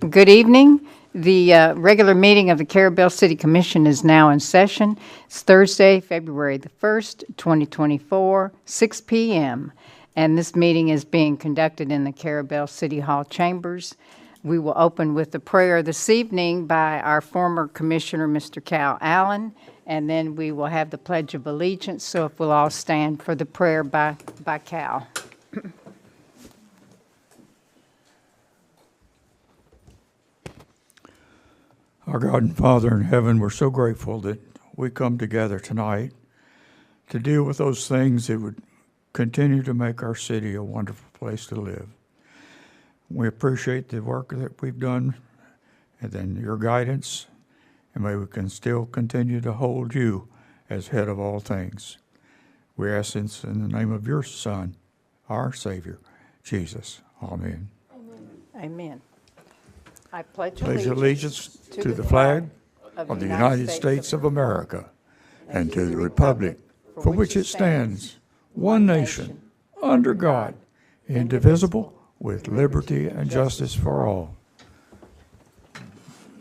Good evening. The regular meeting of the Carrabelle City Commission is now in session. It's Thursday, February the 1st, 2024, 6 p.m. And this meeting is being conducted in the Carrabelle City Hall chambers. We will open with the prayer this evening by our former commissioner, Mr. Cal Allen, and then we will have the Pledge of Allegiance. So if we'll all stand for the prayer by Cal. Our God and Father in heaven, we're so grateful that we come together tonight to deal with those things that would continue to make our city a wonderful place to live. We appreciate the work that we've done and then your guidance, and may we can still continue to hold you as head of all things. We ask this in the name of your Son, our Savior, Jesus. Amen. Amen. I pledge allegiance to the flag of the United States of America and to the republic for which it stands, one nation, under God, indivisible, with liberty and justice for all.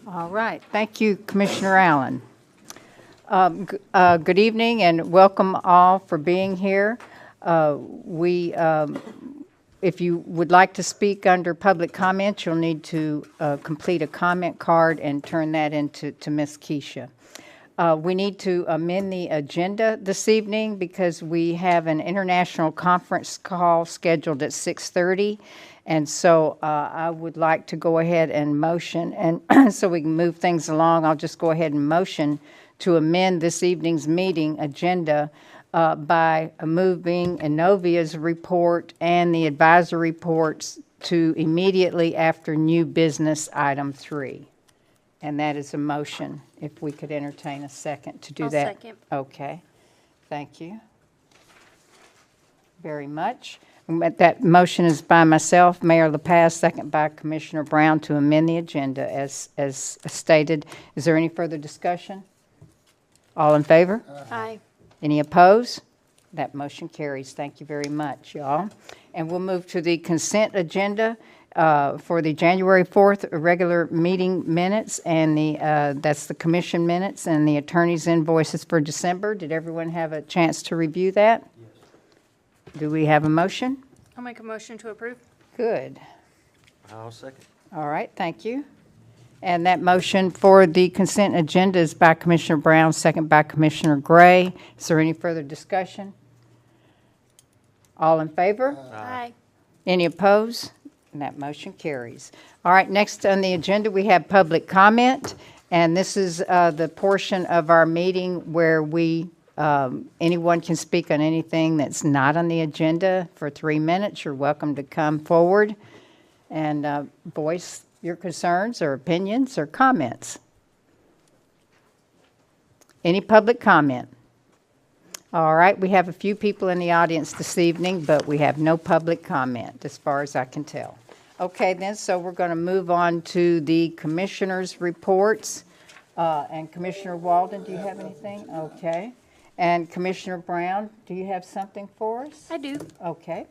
All right. Thank you, Commissioner Allen. Good evening and welcome all for being here. If you would like to speak under public comment, you'll need to complete a comment card and turn that into Ms. Keisha. We need to amend the agenda this evening because we have an international conference call scheduled at 6:30. And so I would like to go ahead and motion, and so we can move things along, I'll just go ahead and motion to amend this evening's meeting agenda by moving Inovia's report and the advisory reports to immediately after new business item 3. And that is a motion. If we could entertain a second to do I'll that. Second. Okay. Thank you very much. That motion is by myself, Mayor LaPaz, second by Commissioner Brown to amend the agenda as stated. Is there any further discussion? All in favor? Aye. Any opposed? That motion carries. Thank you very much, y'all. And we'll move to the consent agenda for the January 4th regular meeting minutes, and that's the commission minutes and the attorney's invoices for December. Did everyone have a chance to review that? Yes. Do we have a motion? I'll make a motion to approve. Good. I'll second. All right, thank you. And that motion for the consent agenda is by Commissioner Brown, second by Commissioner Gray. Is there any further discussion? All in favor? Aye. Any opposed? And that motion carries. All right, next on the agenda, we have public comment. And this is the portion of our meeting where anyone can speak on anything that's not on the agenda for 3 minutes. You're welcome to come forward and voice your concerns or opinions or comments. Any public comment? All right, we have a few people in the audience this evening, but we have no public comment as far as I can tell. Okay then, so we're going to move on to the commissioners' reports. And Commissioner Walden, do you have anything? Okay. And Commissioner Brown, do you have something for us? I do. Okay.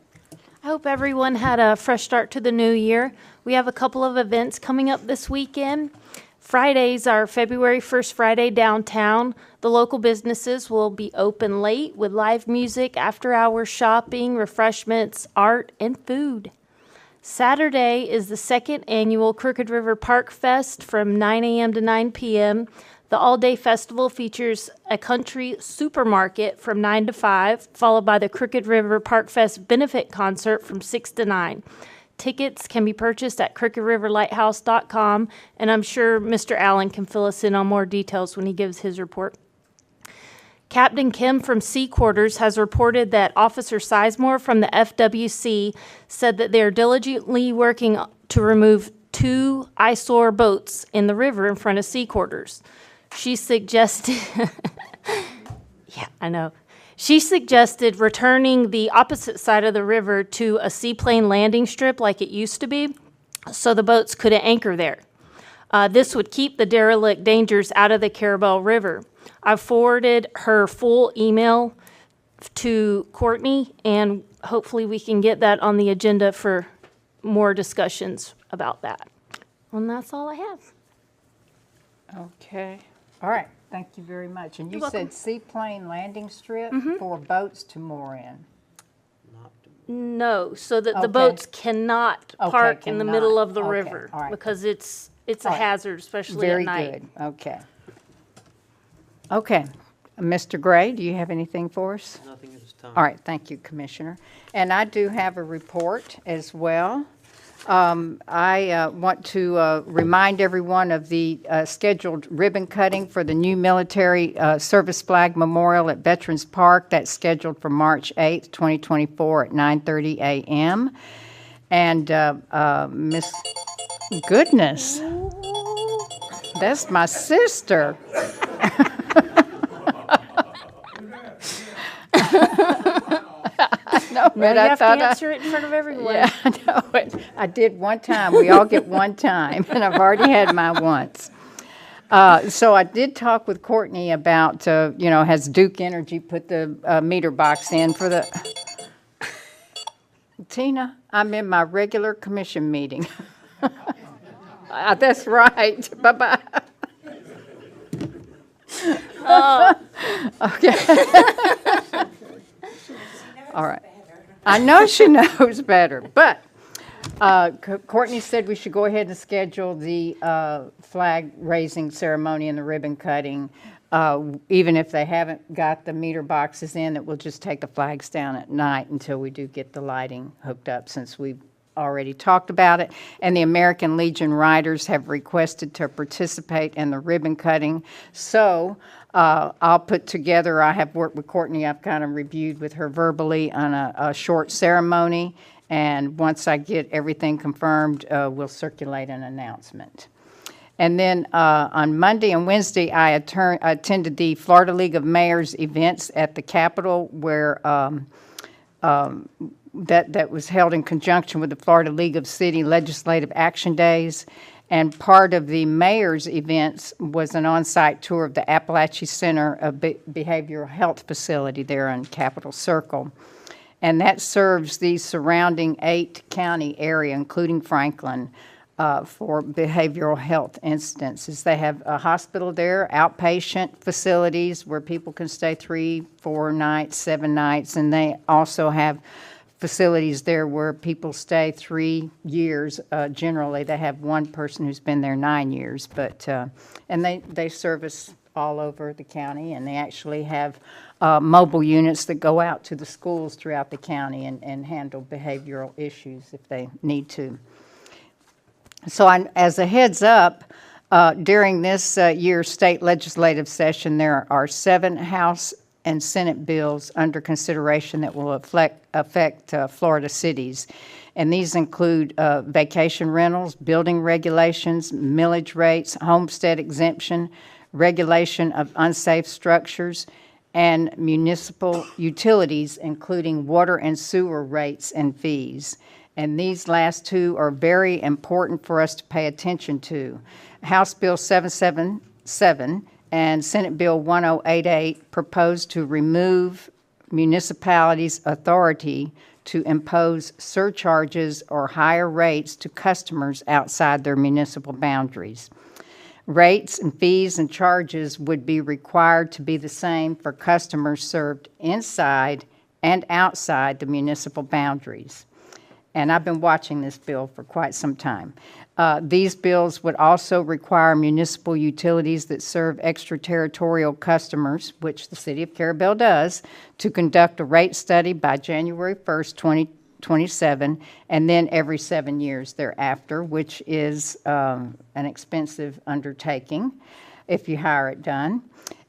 I hope everyone had a fresh start to the new year. We have a couple of events coming up this weekend. Fridays are February 1st Friday downtown. The local businesses will be open late with live music, after-hours shopping, refreshments, art, and food. Saturday is the second annual Crooked River Park Fest from 9 a.m. to 9 p.m. The all-day festival features a country supermarket from 9 to 5, followed by the Crooked River Park Fest benefit concert from 6 to 9. Tickets can be purchased at crookedriverlighthouse.com, and I'm sure Mr. Allen can fill us in on more details when he gives his report. Captain Kim from Sea Quarters has reported that Officer Sizemore from the FWC said that they are diligently working to remove 2 eyesore boats in the river in front of Sea Quarters. She suggested, She suggested returning the opposite side of the river to a seaplane landing strip like it used to be, so the boats couldn't anchor there. This would keep the derelict dangers out of the Carrabelle River. I forwarded her full email to Courtney, and hopefully we can get that on the agenda for more discussions about that. And that's all I have. Okay. All right. Thank you very much. And you You're welcome. said seaplane landing strip for boats to moor in. Not No, so that the Okay. boats cannot Okay, park in the middle cannot. of the Okay, river all right. because it's a All right. hazard, especially Very at night. good. Okay. Okay. Mr. Gray, do you have anything for us? nothing at this time. All right, thank you, Commissioner. And I do have a report as well. I want to remind everyone of the scheduled ribbon cutting for the new military service flag memorial at Veterans Park. That's scheduled for March 8th, 2024 at 9:30 a.m. And Miss Goodness, that's my sister. No, Now but you I have to thought answer it in front of everyone. Yeah, I know it. I did one time. We all get one time, and I've already had mine once. So I did talk with Courtney about, has Duke Energy put the meter box in for the... Tina, I'm in my regular commission meeting. That's right. Bye-bye. Okay. All right. I know she knows better, but Courtney said we should go ahead and schedule the flag raising ceremony and the ribbon cutting, even if they haven't got the meter boxes in, that we'll just take the flags down at night until we do get the lighting hooked up, since we've already talked about it. And the American Legion Riders have requested to participate in the ribbon cutting. So I'll put together, I have worked with Courtney, I've kind of reviewed with her verbally on a short ceremony. And once I get everything confirmed, we'll circulate an announcement. And then on Monday and Wednesday, I attended the Florida League of Mayors events at the Capitol, where that was held in conjunction with the Florida League of City Legislative Action Days. And part of the mayor's events was an on-site tour of the Appalachian Center of Behavioral Health Facility there on Capitol Circle. And that serves the surrounding 8-county area, including Franklin, for behavioral health incidences. They have a hospital there, outpatient facilities where people can stay 3, 4 nights, 7 nights, and they also have facilities there where people stay 3 years. Generally, they have one person who's been there 9 years, but and they service all over the county, and they actually have mobile units that go out to the schools throughout the county and handle behavioral issues if they need to. So as a heads up, during this year's state legislative session, there are 7 House and Senate bills under consideration that will affect Florida cities. And these include vacation rentals, building regulations, millage rates, homestead exemption, regulation of unsafe structures, and municipal utilities, including water and sewer rates and fees. And these last 2 are very important for us to pay attention to. House Bill 777 and Senate Bill 1088 propose to remove municipalities' authority to impose surcharges or higher rates to customers outside their municipal boundaries. Rates and fees and charges would be required to be the same for customers served inside and outside the municipal boundaries. And I've been watching this bill for quite some time. These bills would also require municipal utilities that serve extraterritorial customers, which the City of Carrabelle does, to conduct a rate study by January 1st, 2027, and then every 7 years thereafter, which is an expensive undertaking if you hire it done.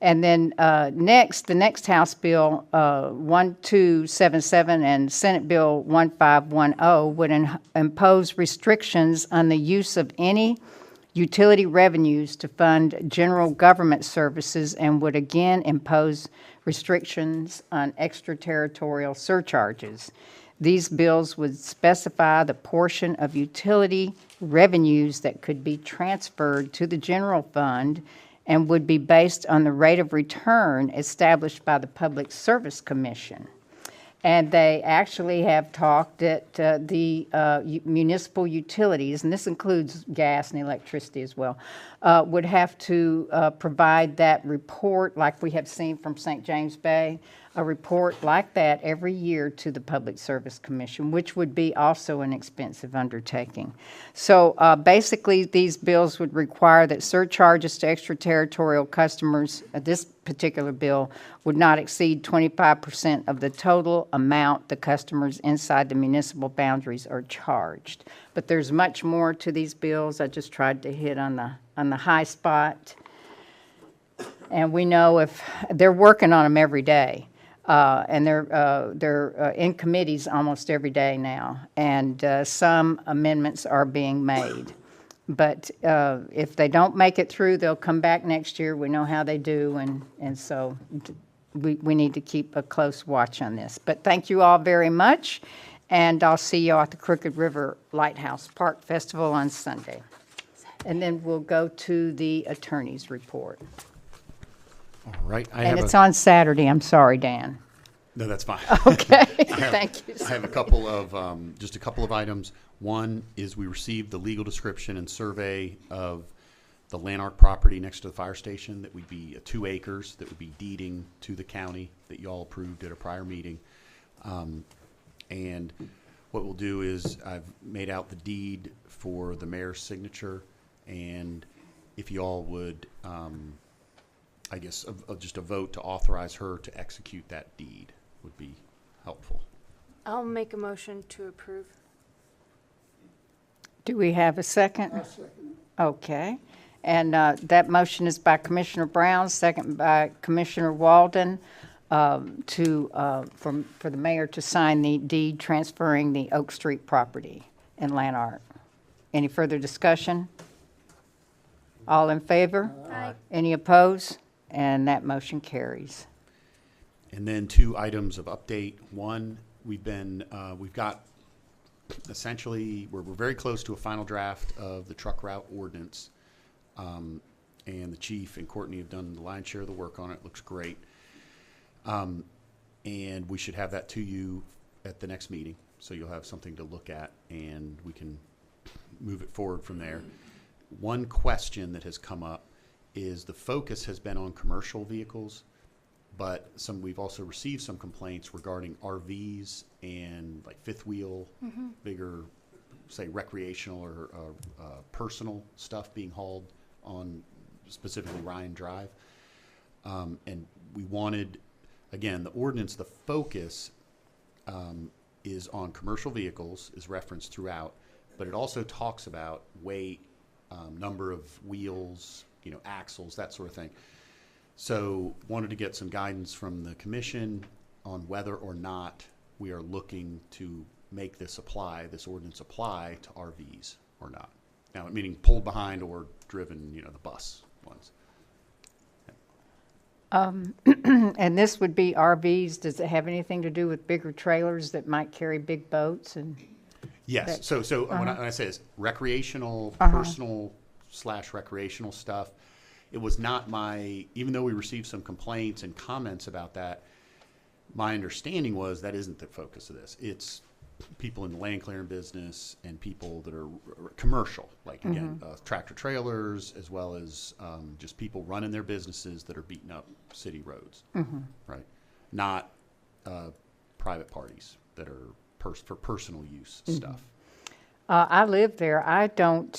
And then the next House Bill 1277 and Senate Bill 1510 would impose restrictions on the use of any utility revenues to fund general government services, and would again impose restrictions on extraterritorial surcharges. These bills would specify the portion of utility revenues that could be transferred to the general fund and would be based on the rate of return established by the Public Service Commission. And they actually have talked at the municipal utilities, and this includes gas and electricity as well, would have to provide that report like we have seen from St. James Bay, a report like that every year to the Public Service Commission, which would be also an expensive undertaking. So basically, these bills would require that surcharges to extraterritorial customers, this particular bill, would not exceed 25% of the total amount the customers inside the municipal boundaries are charged. But there's much more to these bills. I just tried to hit on the high spot. And we know if they're working on them every day. And they're in committees almost every day now, and some amendments are being made. But if they don't make it through, they'll come back next year. We know how they do, and so we need to keep a close watch on this. But thank you all very much, and I'll see you at the Crooked River Lighthouse Park Festival on Sunday. And then we'll go to the attorney's report. All right. And it's on Saturday. I'm sorry, Dan. No, that's fine. Okay, thank you. I have a couple of, just a couple of items. One is we received the legal description and survey of the Lanark property next to the fire station that would be 2 acres that would be deeding to the county that you all approved at a prior meeting. And what we'll do is I've made out the deed for the mayor's signature, and if you all would, I guess just a vote to authorize her to execute that deed would be helpful. I'll make a motion to approve. Do we have a second? A second. Okay. And that motion is by Commissioner Brown, second by Commissioner Walden, for the mayor to sign the deed transferring the Oak Street property in Lanark. Any further discussion? All in favor? Aye. Any opposed? And that motion carries. And then 2 items of update. One, we've got essentially, we're very close to a final draft of the truck route ordinance. And the chief and Courtney have done the lion's share of the work on it. Looks great. And we should have that to you at the next meeting. So you'll have something to look at and we can move it forward from there. One question that has come up is the focus has been on commercial vehicles, but we've also received some complaints regarding RVs and like fifth wheel, bigger, say recreational or personal stuff being hauled on specifically Ryan Drive. And we wanted, again, the ordinance, the focus is on commercial vehicles, is referenced throughout, but it also talks about weight, number of wheels, axles, that sort of thing. So wanted to get some guidance from the commission on whether or not we are looking to make this ordinance apply to RVs or not. Now, meaning pulled behind or driven, the bus ones. And this would be RVs. Does it have anything to do with bigger trailers that might carry big boats? And yes. So when I say this, recreational, personal / recreational stuff, it was not even though we received some complaints and comments about that, my understanding was that isn't the focus of this. It's people in the land clearing business and people that are commercial, like again, tractor trailers, as well as just people running their businesses that are beating up city roads, right? Not private parties that are for personal use stuff. I live there. I don't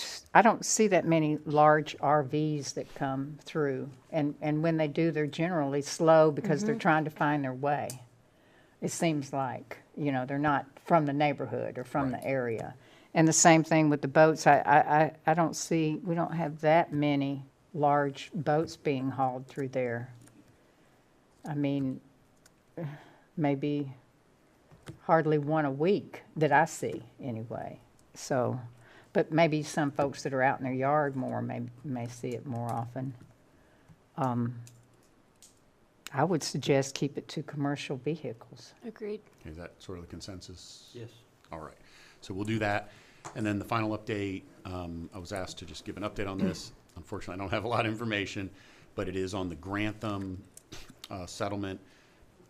see that many large RVs that come through, and when they do, they're generally slow because they're trying to find their way. It seems like they're not from the neighborhood or from the area. And the same thing with the boats. I don't see, we don't have that many large boats being hauled through there. I mean, maybe hardly one a week that I see anyway. So, but maybe some folks that are out in their yard more may see it more often. I would suggest keep it to commercial vehicles. Agreed. Is that sort of the consensus? Yes. All right. So we'll do that. And then the final update, I was asked to just give an update on this. Unfortunately, I don't have a lot of information, but it is on the Grantham settlement,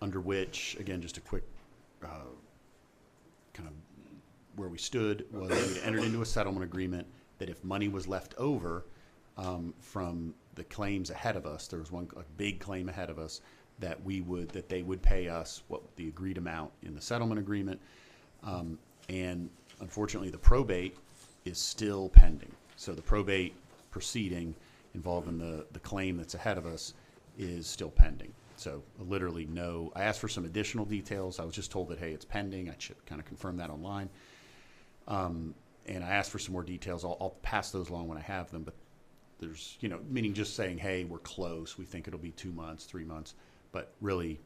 under which, again, just a quick stood was we had entered into a settlement agreement that if money was left over from the claims ahead of us, there was a big claim ahead of us, that they would pay us what the agreed amount in the settlement agreement. And unfortunately, the probate is still pending. So the probate proceeding involving the claim that's ahead of us is still pending. So literally I asked for some additional details. I was just told that, hey, it's pending. I should kind of confirm that online. And I asked for some more details. I'll pass those along when I have them. But there's, meaning just saying, hey, we're close. We think it'll be 2 months, 3 months. But really,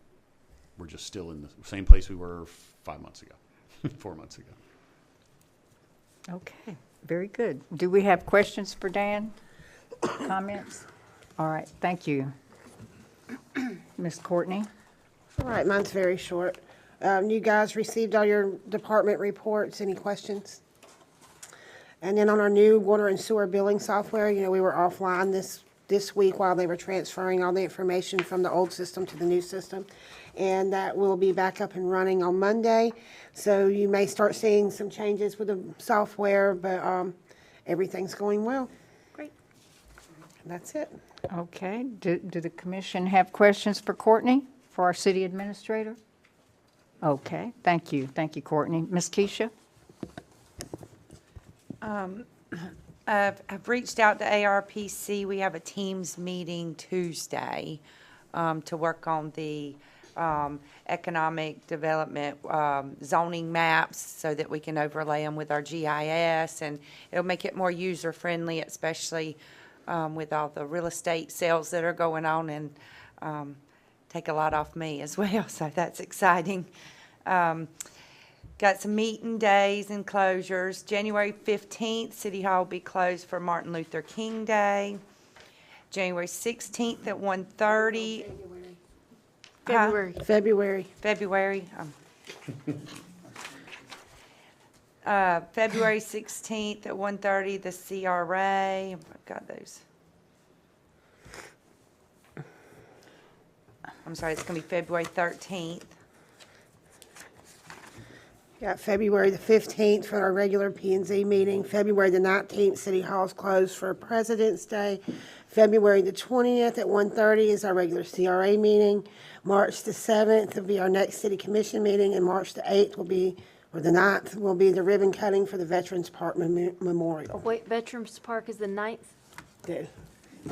we're just still in the same place we were 5 months ago, 4 months ago. Okay, very good. Do we have questions for Dan? Comments? All right, thank you. Ms. Courtney? All right, mine's very short. You guys received all your department reports. Any questions? And then on our new water and sewer billing software, we were offline this week while they were transferring all the information from the old system to the new system. And that will be back up and running on Monday. So you may start seeing some changes with the software, but everything's going well. Great. And that's it. Okay, do the commission have questions for Courtney, for our city administrator? Okay, thank you, Courtney. Ms. Keisha? I've reached out to ARPC. We have a Teams meeting Tuesday to work on the economic development zoning maps so that we can overlay them with our GIS, and it'll make it more user-friendly, especially with all the real estate sales that are going on, and take a lot off me as well, so that's exciting. Got some meeting days and closures. January 15th, City Hall will be closed for Martin Luther King Day. January 16th at 1:30. February. February. February 16th at 1:30, the CRA. I've got those. I'm sorry, it's going to be February 13th. Got February the 15th for our regular P&Z meeting. February the 19th, City Hall's closed for President's Day. February the 20th at 1:30 is our regular CRA meeting. March the 7th will be our next City Commission meeting, and March the 8th or the 9th will be the ribbon cutting for the Veterans Park Memorial. Wait, Veterans Park is the 9th? The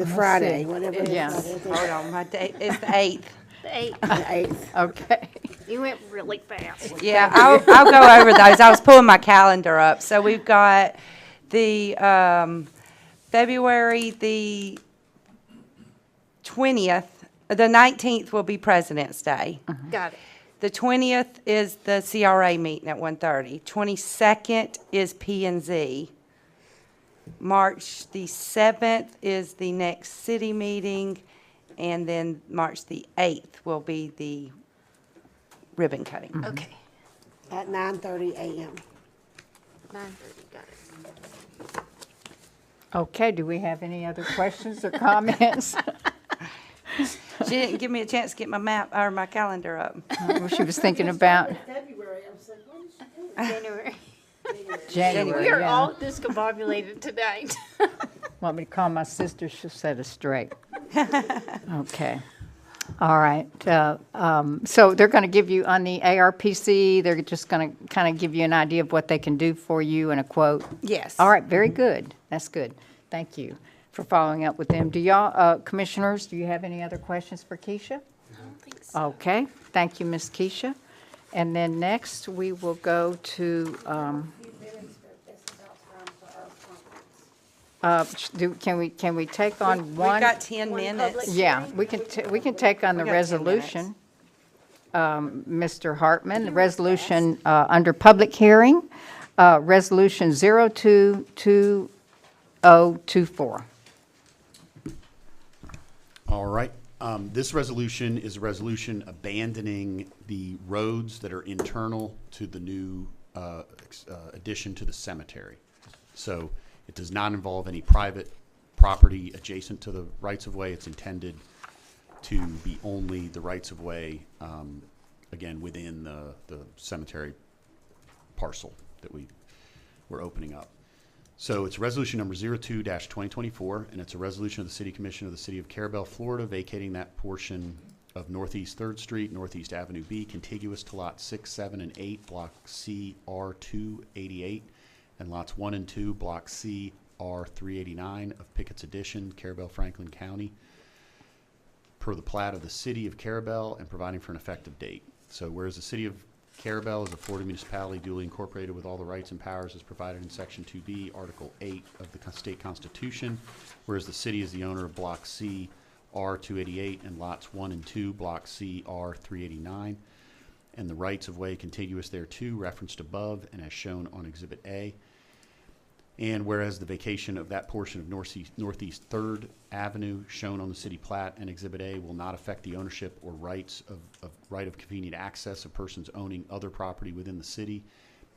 Friday, whatever it is. Yeah. Hold on, my date is the 8th. The 8th. The 8th. Okay. You went really fast. Yeah, I'll go over those. I was pulling my calendar up. So we've got the February the 20th, the 19th will be President's Day. Got it. The 20th is the CRA meeting at 1:30. 22nd is P&Z. March the 7th is the next city meeting, and then March the 8th will be the ribbon cutting. Okay. At 9:30 a.m. 9:30, got it. Okay, do we have any other questions or comments? She didn't give me a chance to get my map or my calendar up. She was thinking about February, I was like, what is she doing? January. January, We are yeah. all discombobulated tonight. Want me to call my sister? She'll set us straight. Okay. All right. So they're going to give you, on the ARPC, they're just going to kind of give you an idea of what they can do for you and a quote? Yes. All right, very good. That's good. Thank you for following up with them. Do y'all, commissioners, do you have any other questions for Keisha? I don't think so. Okay, thank you, Ms. Keisha. And then next, we will go to, can we take on one? We've got 10 One minutes. public- Yeah, we can take on the We got 10 minutes. resolution. Mr. Hartman, the resolution under public hearing, Resolution 022024. All right. This resolution is a resolution abandoning the roads that are internal to the new addition to the cemetery. So it does not involve any private property adjacent to the rights-of-way. It's intended to be only the rights-of-way, again, within the cemetery parcel that we we're opening up. So it's resolution number 02-2024, and it's a resolution of the City Commission of the City of Carrabelle, Florida, vacating that portion of Northeast 3rd Street, Northeast Avenue B, contiguous to lots 6, 7, and 8, Block C, R288, and lots 1 and 2, Block C, R389 of Pickett's Addition, Carrabelle, Franklin County, per the plat of the City of Carrabelle, and providing for an effective date. So whereas the City of Carrabelle is a Florida municipality duly incorporated with all the rights and powers as provided in Section 2B, Article 8 of the state constitution, whereas the city is the owner of Block C, R288, and lots 1 and 2, Block C, R389, and the rights of way contiguous thereto referenced above and as shown on Exhibit A. And whereas the vacation of that portion of Northeast 3rd Avenue shown on the city plat and Exhibit A will not affect the ownership or rights of right of convenient access of persons owning other property within the city.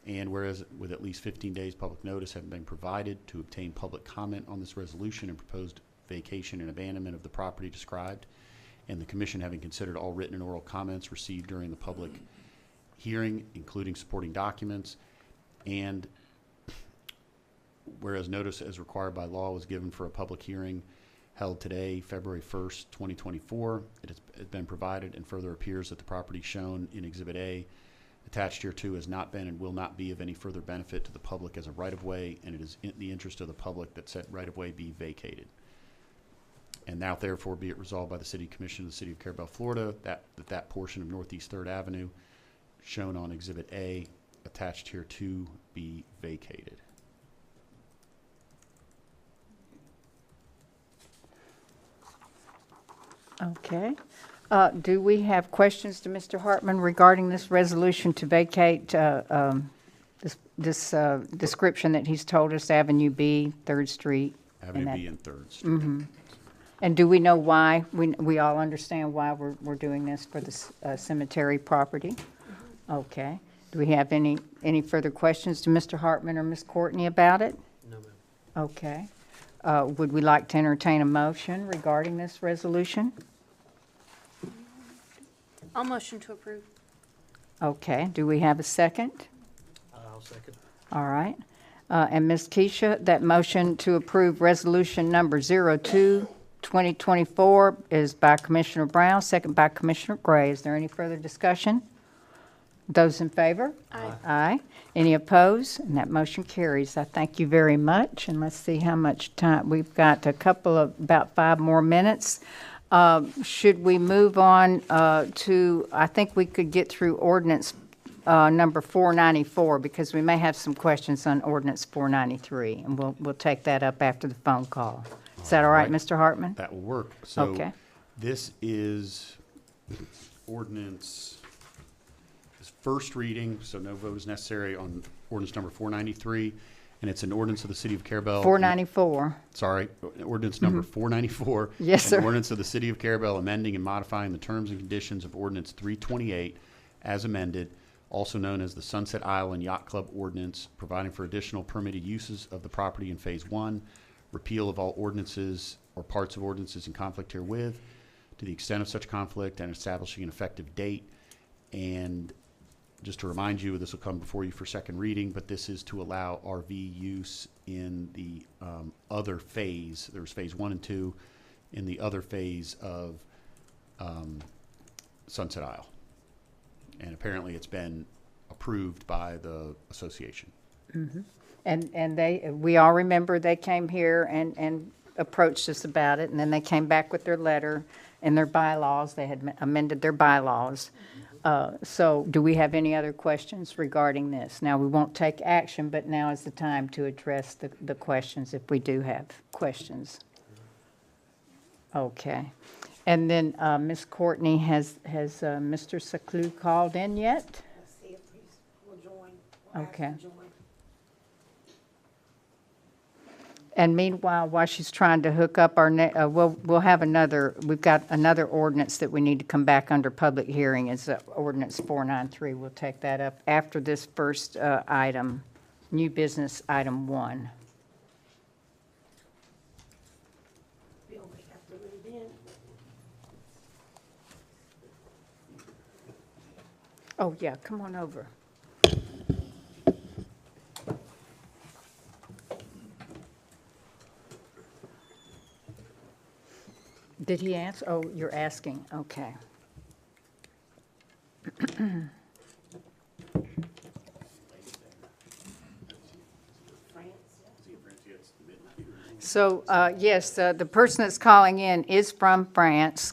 And whereas with at least 15 days public notice having been provided to obtain public comment on this resolution and proposed vacation and abandonment of the property described, and the commission having considered all written and oral comments received during the public hearing, including supporting documents, and whereas notice as required by law was given for a public hearing held today, February 1st, 2024, it has been provided and further appears that the property shown in Exhibit A attached hereto has not been and will not be of any further benefit to the public as a right-of-way, and it is in the interest of the public that said right-of-way be vacated. And now therefore be it resolved by the City Commission of the City of Carrabelle, Florida, that portion of Northeast 3rd Avenue shown on Exhibit A attached hereto be vacated. Okay. Do we have questions to Mr. Hartman regarding this resolution to vacate this description that he's told us, Avenue B, 3rd Street? Avenue B and 3rd Street. And do we know why? We all understand why we're doing this for the cemetery property? Okay. Do we have any further questions to Mr. Hartman or Ms. Courtney about it? No, ma'am. Okay. Would we like to entertain a motion regarding this resolution? I'll motion to approve. Okay. Do we have a second? I'll second. All right. And Ms. Keisha, that motion to approve resolution number 02-2024 is by Commissioner Brown, second by Commissioner Gray. Is there any further discussion? Those in favor? Aye. Aye. Any opposed? And that motion carries. I thank you very much. And let's see how much time. We've got about 5 more minutes. Should we move on to, I think we could get through ordinance number 494 because we may have some questions on ordinance 493, and we'll take that up after the phone call. Is that all right, Mr. Hartman? That will work. So Okay. this is ordinance, it's first reading, so no vote is necessary on ordinance number 493, and it's an ordinance of the City of Carrabelle. 494. Sorry, ordinance number 494. Yes, sir. An ordinance of the City of Carrabelle amending and modifying the terms and conditions of ordinance 328 as amended, also known as the Sunset Island Yacht Club Ordinance, providing for additional permitted uses of the property in Phase 1, repeal of all ordinances or parts of ordinances in conflict herewith, to the extent of such conflict, and establishing an effective date. And just to remind you, this will come before you for second reading, but this is to allow RV use in the other phase. There's Phase 1 and 2 in the other phase of Sunset Isle. And apparently it's been approved by the association. And we all remember they came here and approached us about it, and then they came back with their letter and their bylaws. They had amended their bylaws. So do we have any other questions regarding this? Now, we won't take action, but now is the time to address the questions if we do have questions. Okay. And then Ms. Courtney, has Mr. Seclue called in yet? Let's see if he will join. We'll ask Okay. him to join. And meanwhile, while she's trying to hook up we'll have we've got another ordinance that we need to come back under public hearing. It's ordinance 493. We'll take that up after this first item, new business item 1. Bill may have to move in. Oh, yeah, come on over. Did he answer? Oh, you're asking, okay. So, yes, the person that's calling in is from France,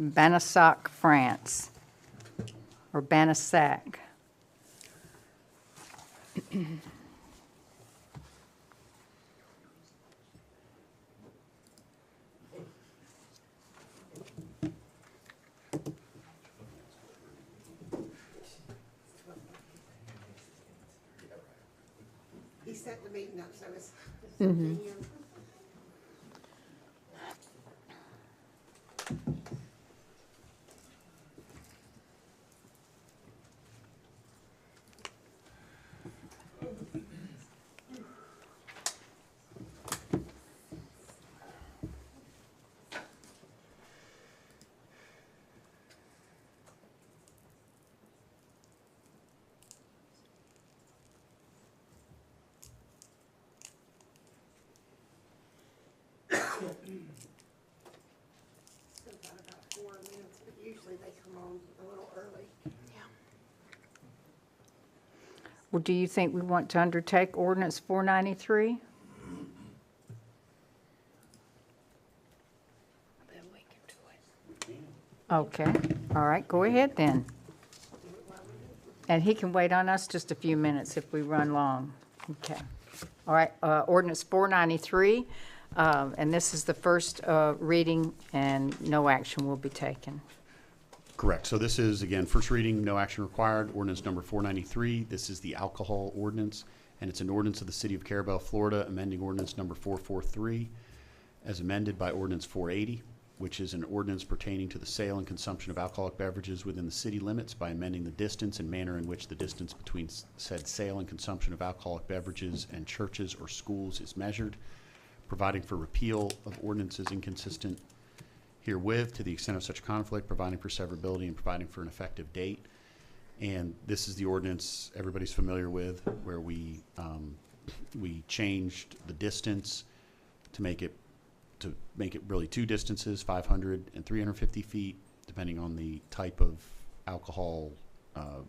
Banassac, France, or Banassac. He set the meeting up, so it's. About 4 minutes, but usually they come on a little early. Well, do you think we want to undertake ordinance 493? Okay, all right, go ahead then. And he can wait on us just a few minutes if we run long. Okay. All right, ordinance 493, and this is the first reading, and no action will be taken. Correct. So this is, again, first reading, no action required, ordinance number 493. This is the alcohol ordinance, and it's an ordinance of the City of Carrabelle, Florida, amending ordinance number 443 as amended by ordinance 480, which is an ordinance pertaining to the sale and consumption of alcoholic beverages within the city limits by amending the distance and manner in which the distance between said sale and consumption of alcoholic beverages and churches or schools is measured, providing for repeal of ordinances inconsistent herewith to the extent of such conflict, providing for severability, and providing for an effective date. And this is the ordinance everybody's familiar with, where we changed the distance to make it really two distances, 500 and 350 feet, depending on the type of alcohol, the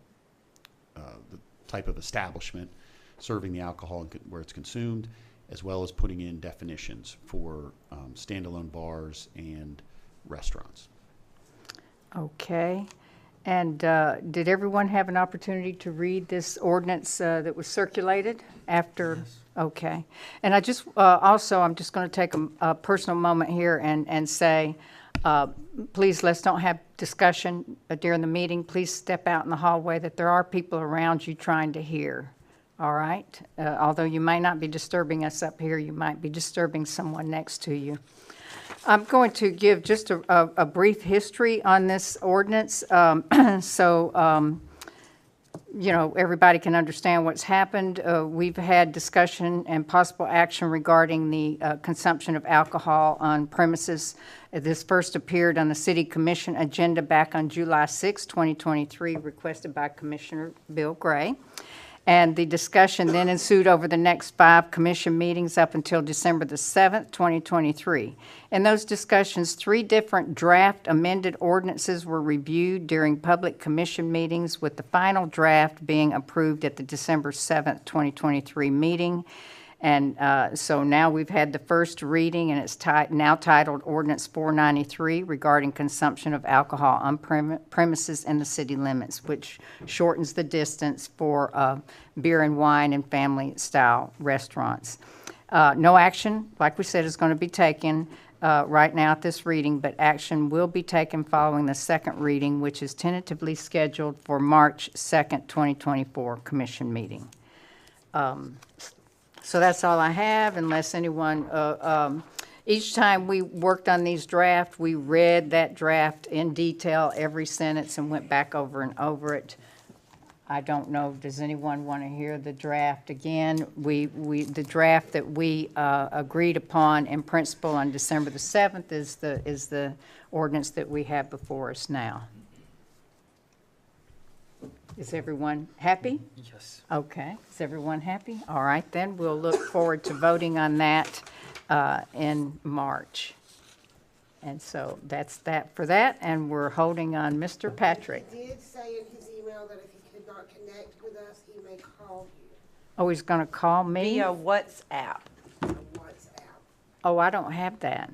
type of establishment serving the alcohol and where it's consumed, as well as putting in definitions for standalone bars and restaurants. Okay. And did everyone have an opportunity to read this ordinance that was circulated after? Yes. Okay. And I just, also, I'm just going to take a personal moment here and say, please, let's don't have discussion during the meeting. Please step out in the hallway, that there are people around you trying to hear. All right? Although you may not be disturbing us up here, you might be disturbing someone next to you. I'm going to give just a brief history on this ordinance, so you know, everybody can understand what's happened. We've had discussion and possible action regarding the consumption of alcohol on premises. This first appeared on the City Commission agenda back on July 6, 2023, requested by Commissioner Bill Gray. And the discussion then ensued over the next 5 commission meetings up until December the 7th, 2023. In those discussions, 3 different draft amended ordinances were reviewed during public commission meetings, with the final draft being approved at the December 7th, 2023 meeting. And so now we've had the first reading, and it's now titled Ordinance 493 regarding consumption of alcohol on premises in the city limits, which shortens the distance for beer and wine and family-style restaurants. No action, like we said, is going to be taken right now at this reading, but action will be taken following the second reading, which is tentatively scheduled for March 2nd, 2024 commission meeting. So that's all I have, unless anyone, each time we worked on these drafts, we read that draft in detail, every sentence, and went back over and over it. I don't know, does anyone want to hear the draft again? The draft that we agreed upon in principle on December the 7th is the ordinance that we have before us now. Is everyone happy? Yes. Okay, is everyone happy? All right, then, we'll look forward to voting on that in March. And so that's that for that, and we're holding on Mr. Patrick. He did say in his email that if he could not connect with us, he may call you Oh, he's going to call me? Via WhatsApp. on WhatsApp. Oh, I don't have that.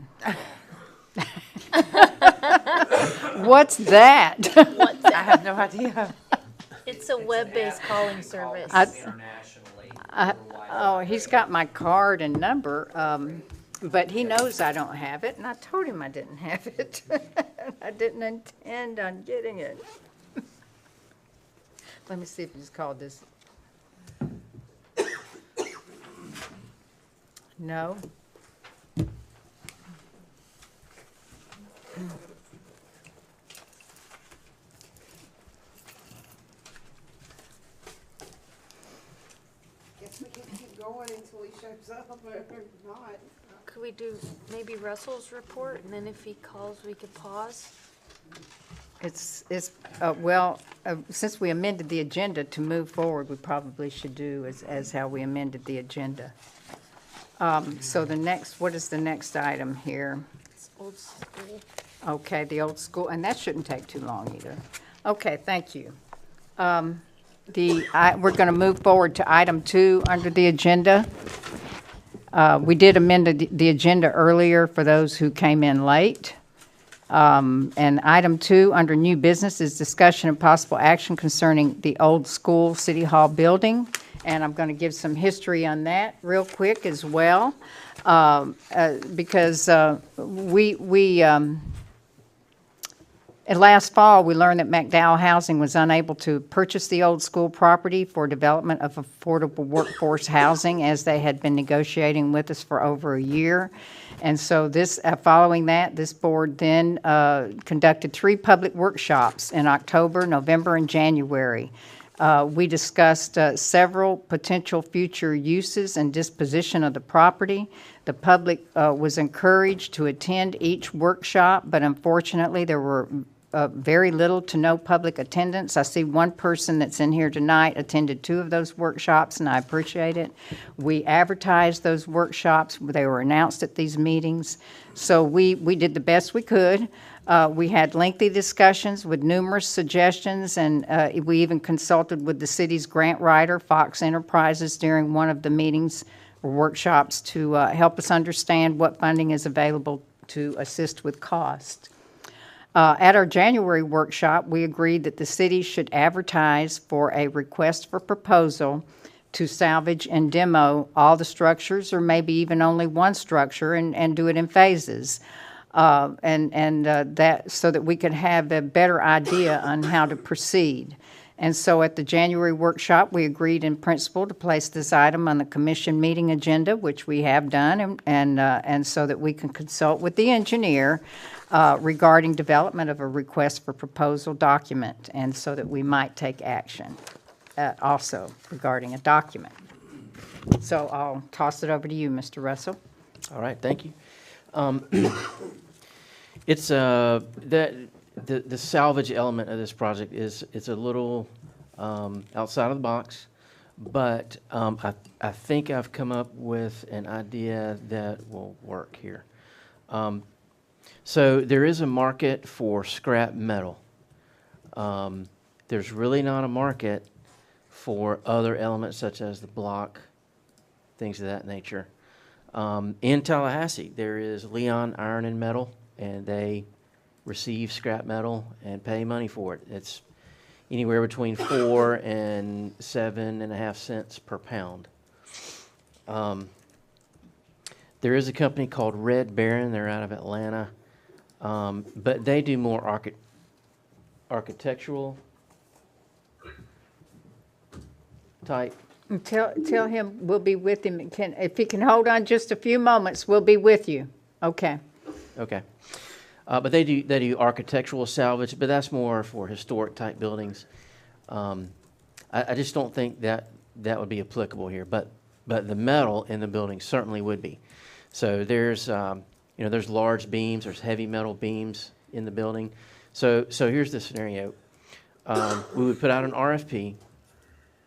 What's that? I have no idea. It's a web-based calling service. Oh, he's got my card and number, but he knows I don't have it, and I told him I didn't have it. I didn't intend on getting it. Let me see if he's called this. No. Guess we can keep going until he shows up, or not. Could we do maybe Russell's report, and then if he calls, we could pause? Well, since we amended the agenda to move forward, we probably should do as how we amended the agenda. So what is the next item here? It's old school. Okay, the old school, and that shouldn't take too long either. Okay, thank you. We're going to move forward to item 2 under the agenda. We did amend the agenda earlier for those who came in late. And item 2 under new business is discussion and possible action concerning the old school City Hall building. And I'm going to give some history on that real quick as well, because last fall, we learned that McDowell Housing was unable to purchase the old school property for development of affordable workforce housing, as they had been negotiating with us for over a year. And so following that, this board then conducted 3 public workshops in October, November, and January. We discussed several potential future uses and disposition of the property. The public was encouraged to attend each workshop, but unfortunately, there were very little to no public attendance. I see one person that's in here tonight attended 2 of those workshops, and I appreciate it. We advertised those workshops. They were announced at these meetings. So we did the best we could. We had lengthy discussions with numerous suggestions, and we even consulted with the city's grant writer, Fox Enterprises, during one of the meetings or workshops to help us understand what funding is available to assist with cost. At our January workshop, we agreed that the city should advertise for a request for proposal to salvage and demo all the structures, or maybe even only one structure, and do it in phases. That so that we could have a better idea on how to proceed. And so at the January workshop, we agreed in principle to place this item on the commission meeting agenda, which we have done, and so that we can consult with the engineer regarding development of a request for proposal document, and so that we might take action also regarding a document. So I'll toss it over to you, Mr. Russell. All right, thank you. It's the salvage element of this project it's a little outside of the box, but I think I've come up with an idea that will work here. So there is a market for scrap metal. There's really not a market for other elements such as the block, things of that nature. In Tallahassee, there is Leon Iron and Metal, and they receive scrap metal and pay money for it. It's anywhere between 4 and 7.5 cents per pound. There is a company called Red Baron. They're out of Atlanta, but they do more architectural type. Tell him we'll be with him. If he can hold on just a few moments, we'll be with you. Okay. Okay. But they do architectural salvage, but that's more for historic type buildings. I just don't think that would be applicable here, but the metal in the building certainly would be. So there's there's large beams, there's heavy metal beams in the building. So here's the scenario. We would put out an RFP,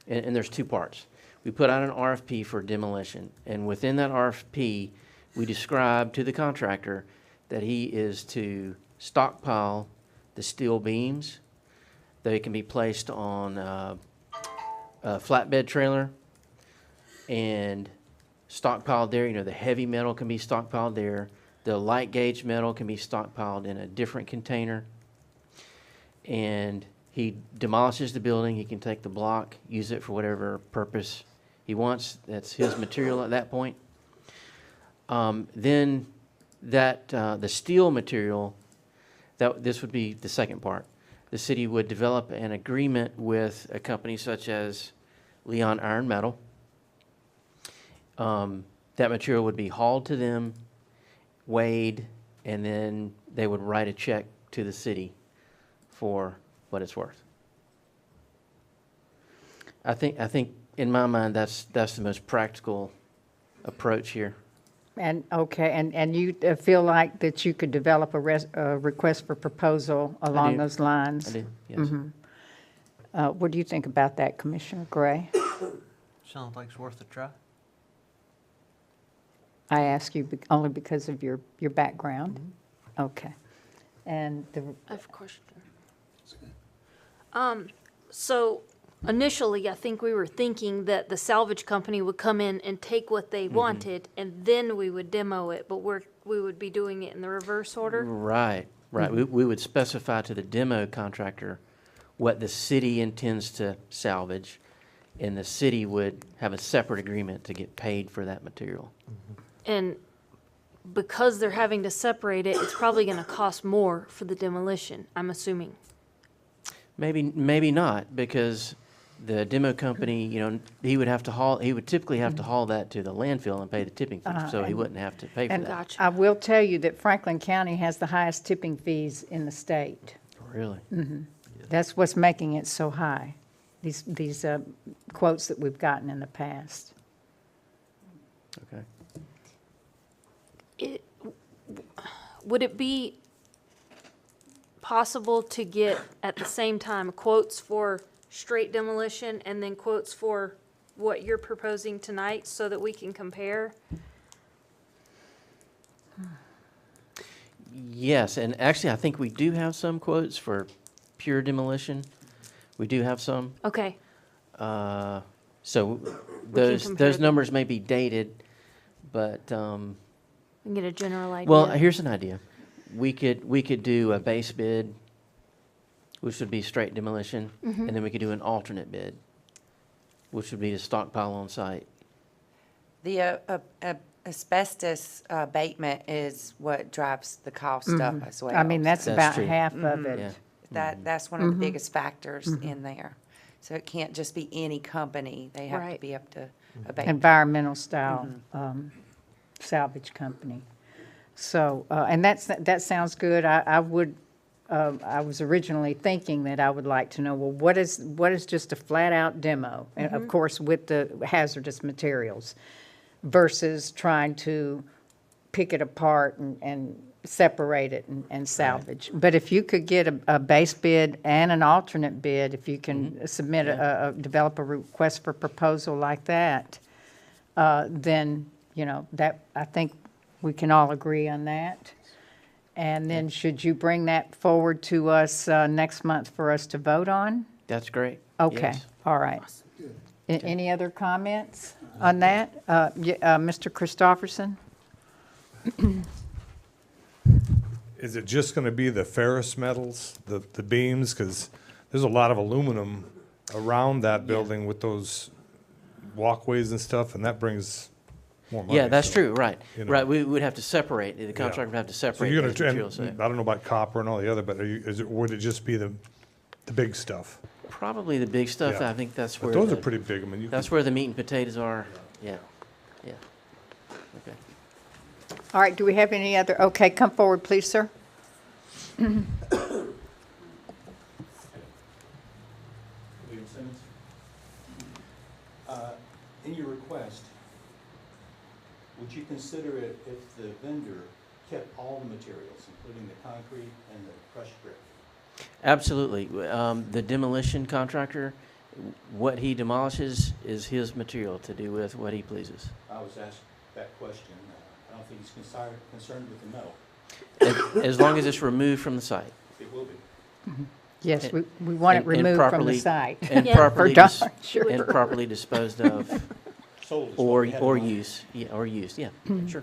and there's 2 parts. We put out an RFP for demolition, and within that RFP, we describe to the contractor that he is to stockpile the steel beams. They can be placed on a flatbed trailer and stockpiled there. You know, the heavy metal can be stockpiled there. The light gauge metal can be stockpiled in a different container. And he demolishes the building. He can take the block, use it for whatever purpose he wants. That's his material at that point. Then the steel material, this would be the second part. The city would develop an agreement with a company such as Leon Iron Metal. That material would be hauled to them, weighed, and then they would write a check to the city for what it's worth. I think in my mind that's the most practical approach here. And, okay, and you feel like that you could develop a request for proposal along do. those lines? I do, yes. What do you think about that, Commissioner Gray? Sounds like it's worth a try. I ask you only because of your background? Okay. And I have a question. So initially, I think we were thinking that the salvage company would come in and take what they wanted, and then we would demo it, but we would be doing it in the reverse order? Right. We would specify to the demo contractor what the city intends to salvage, and the city would have a separate agreement to get paid for that material. And because they're having to separate it, it's probably going to cost more for the demolition, I'm assuming. Maybe not, because the demo company, you know, he would typically have to haul that to the landfill and pay the tipping fee, so he wouldn't have to pay for and that. Gotcha. I will tell you that Franklin County has the highest tipping fees in the state. Really? That's what's making it so high, these quotes that we've gotten in the past. Okay. Would it be possible to get at the same time quotes for straight demolition and then quotes for what you're proposing tonight so that we can compare? Yes, and actually, I think we do have some quotes for pure demolition. We do have some. Okay, So compare those them. numbers may be dated, but we can get a general idea. well, here's an idea. We could do a base bid, which would be straight demolition, and then we could do an alternate bid, which would be to stockpile on site. The asbestos abatement is what drives the cost up as well. I mean, that's That's about true. half of it. Yeah. That's one of the biggest factors in there. So it can't just be any company. They have to Right. be up to abate. Environmental style salvage company. So, and that sounds good. I was originally thinking that I would like to know, well, what is just a flat-out demo? And of course, with the hazardous materials versus trying to pick it apart and separate it and salvage. But if you could get a base bid and an alternate bid, if you can submit develop a request for proposal like that, then, you know, that, I think we can all agree on that. And then should you bring that forward to us next month for us to vote on? That's great. Okay, Yes. all right. Any other comments on that? Mr. Christopherson? Is it just going to be the ferrous metals, the beams? Because there's a lot of aluminum around that building with those walkways and stuff, and that brings more money. Yeah, that's so, true, right. you know. Right, we would have to separate, the contractor would have to So separate you're those going to, materials. I don't know about copper and all the other, but would it just be the big stuff? Probably the big stuff, Yeah. I think that's But where. those are the- pretty big. I mean, you That's could, where the meat and potatoes are, yeah. Okay. All right, do we have any other, okay, come forward, please, sir. William Simmons. In your request, would you consider it if the vendor kept all the materials, including the concrete and the crushed brick? Absolutely. The demolition contractor, what he demolishes is his material to do with what he pleases. I was asked that question. I don't think he's concerned with the metal. As long as it's removed from the site. It will be. Yes, we want it and removed from the properly- site. And Yeah. properly, For darn dis- sure. and properly disposed of, Sold is what we had in or mind. use, yeah, or used, yeah, sure.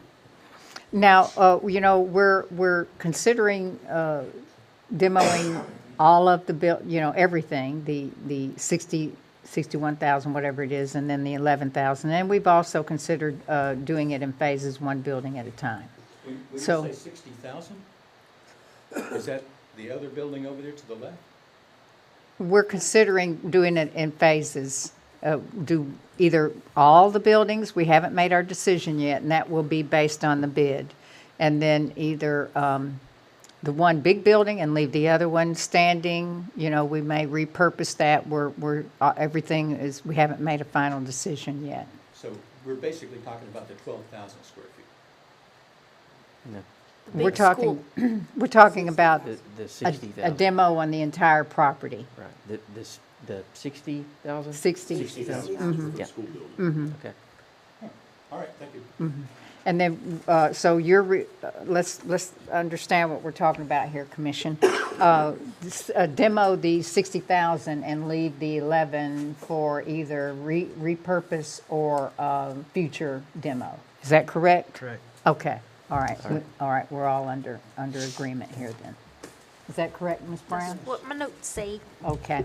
Now, you know, we're considering demoing all of the you know, everything, the 61,000, whatever it is, and then the 11,000. And we've also considered doing it in phases, one building at a time. When you So- say 60,000, is that the other building over there to the left? We're considering doing it in phases. Do either all the buildings, we haven't made our decision yet, and that will be based on the bid. And then either the one big building and leave the other one standing, you know, we may repurpose that. Everything is, we haven't made a final decision yet. So we're basically talking about the 12,000 square feet. No, We're Big talking, we're talking about the a 60,000. demo on the entire property. Right, the 60,000? 60. 60,000, yeah, okay. All right, thank you. And then, so let's understand what we're talking about here, Commission. Demo the 60,000 and leave the 11 for either repurpose or future demo. Is that correct? Correct. Okay, all right, all right, we're all under agreement here then. Is that correct, Ms. Brown? What my notes say. Okay.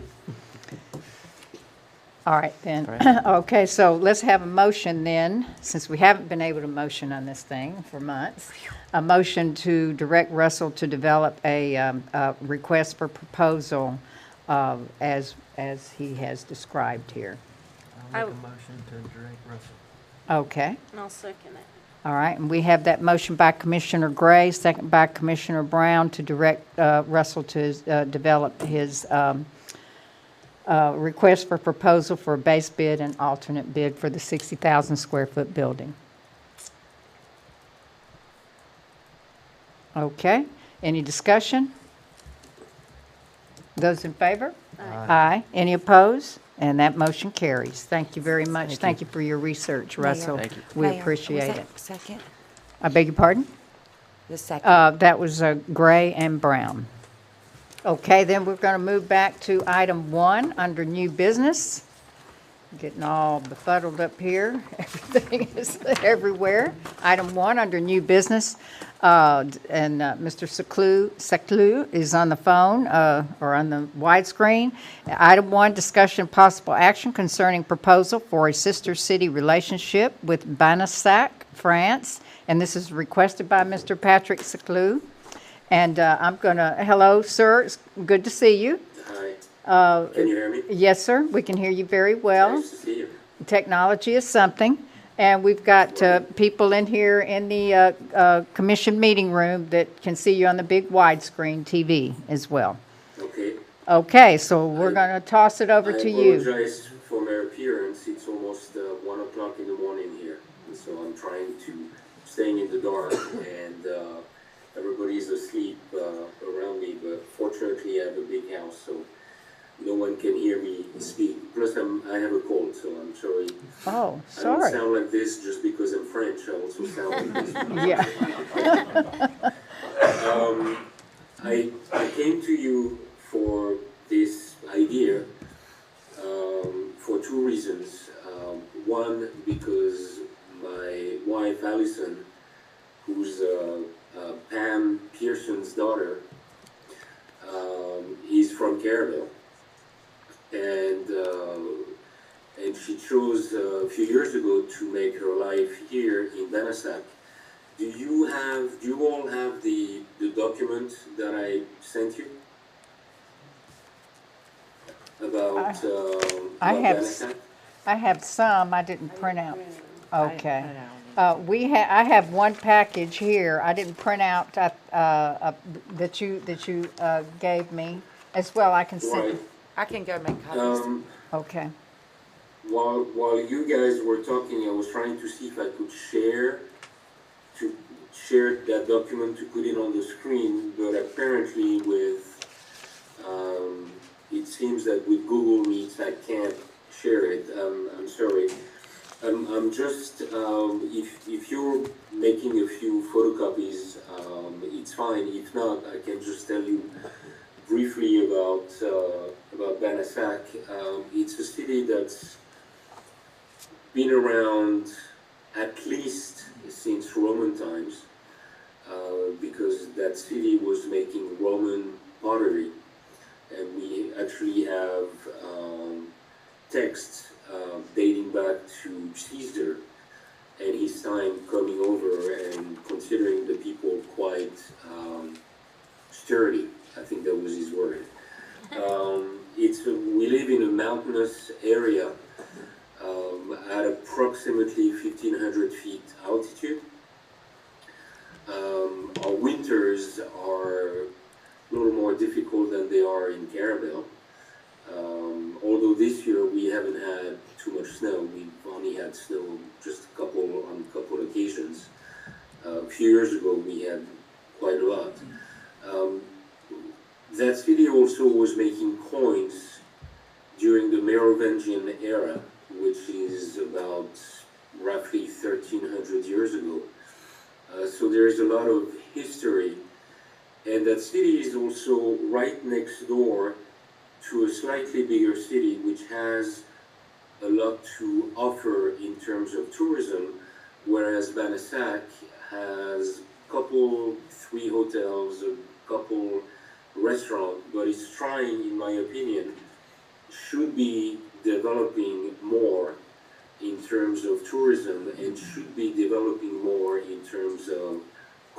All right, then. All right. Okay, so let's have a motion then, since we haven't been able to motion on this thing for months. A motion to direct Russell to develop a request for proposal as he has described here. I'll I- make a motion to direct Russell. Okay, And I'll second it. all right, and we have that motion by Commissioner Gray, second by Commissioner Brown to direct Russell to develop his request for proposal for a base bid and alternate bid for the 60,000 square foot building. Okay, any discussion? Those in favor? Aye. Any opposed? And that motion carries. Thank you very much. Thank you for your research, Russell. Thank you. We Mayor, appreciate was it. that second? I beg your pardon? The second. That was Gray and Brown. Okay, then we're going to move back to item 1 under new business. Getting all befuddled up here. Everything is everywhere. Item 1 under new business. And Mr. Seclou is on the phone or on the widescreen. Item 1, discussion of possible action concerning proposal for a sister city relationship with Banassac, France. And this is requested by Mr. Patrick Seclou. And I'm going to, hello, sir. It's good to see you. Hi. Can you hear me? Yes, sir. We can hear you very well. Nice to see you. Technology is something. And we've got people in here in the commission meeting room that can see you on the big widescreen TV as well. Okay. Okay, so we're going to toss it over to I you. apologize for my appearance. It's almost 1 o'clock in the morning here. And so I'm trying to staying in the dark and everybody's asleep around me. But fortunately I have a big house, so no one can hear me speak. Plus I have a cold, so I'm sorry. Oh, I don't sorry. sound like this just because I'm French. I also sound like this. Yeah. I came to you for this idea for 2 reasons. One, because my wife Allison, who's Pam Pearson's daughter, is from Carrabelle, and she chose a few years ago to make her life here in Banassac. Do you all have the document that I sent you about I about have Banassac? I have some I didn't print out. Okay. I I have one package here. I didn't print out that you gave me as well. I can Right. send. I can go make copies. Okay. While you guys were talking, I was trying to see if I could share that document to put it on the screen, but apparently it seems that with Google Meets I can't share it. I'm sorry. I'm just, if you're making a few photocopies, it's fine. If not, I can just tell you briefly about Banassac. It's a city that's been around at least since Roman times, because that city was making Roman pottery, and we actually have texts dating back to Caesar and his time coming over and considering the people quite sturdy. I think that was his word. We live in a mountainous area at approximately 1,500 feet altitude. Our winters are a little more difficult than they are in Carrabelle. Although this year we haven't had too much snow. We've only had snow just on a couple occasions. A few years ago we had quite a lot. That city also was making coins during the Merovingian era, which is about roughly 1,300 years ago. So there is a lot of history, and that city is also right next door to a slightly bigger city which has a lot to offer in terms of tourism, whereas Banassac has three hotels, a couple restaurants, but it's trying, in my opinion, should be developing more in terms of tourism and should be developing more in terms of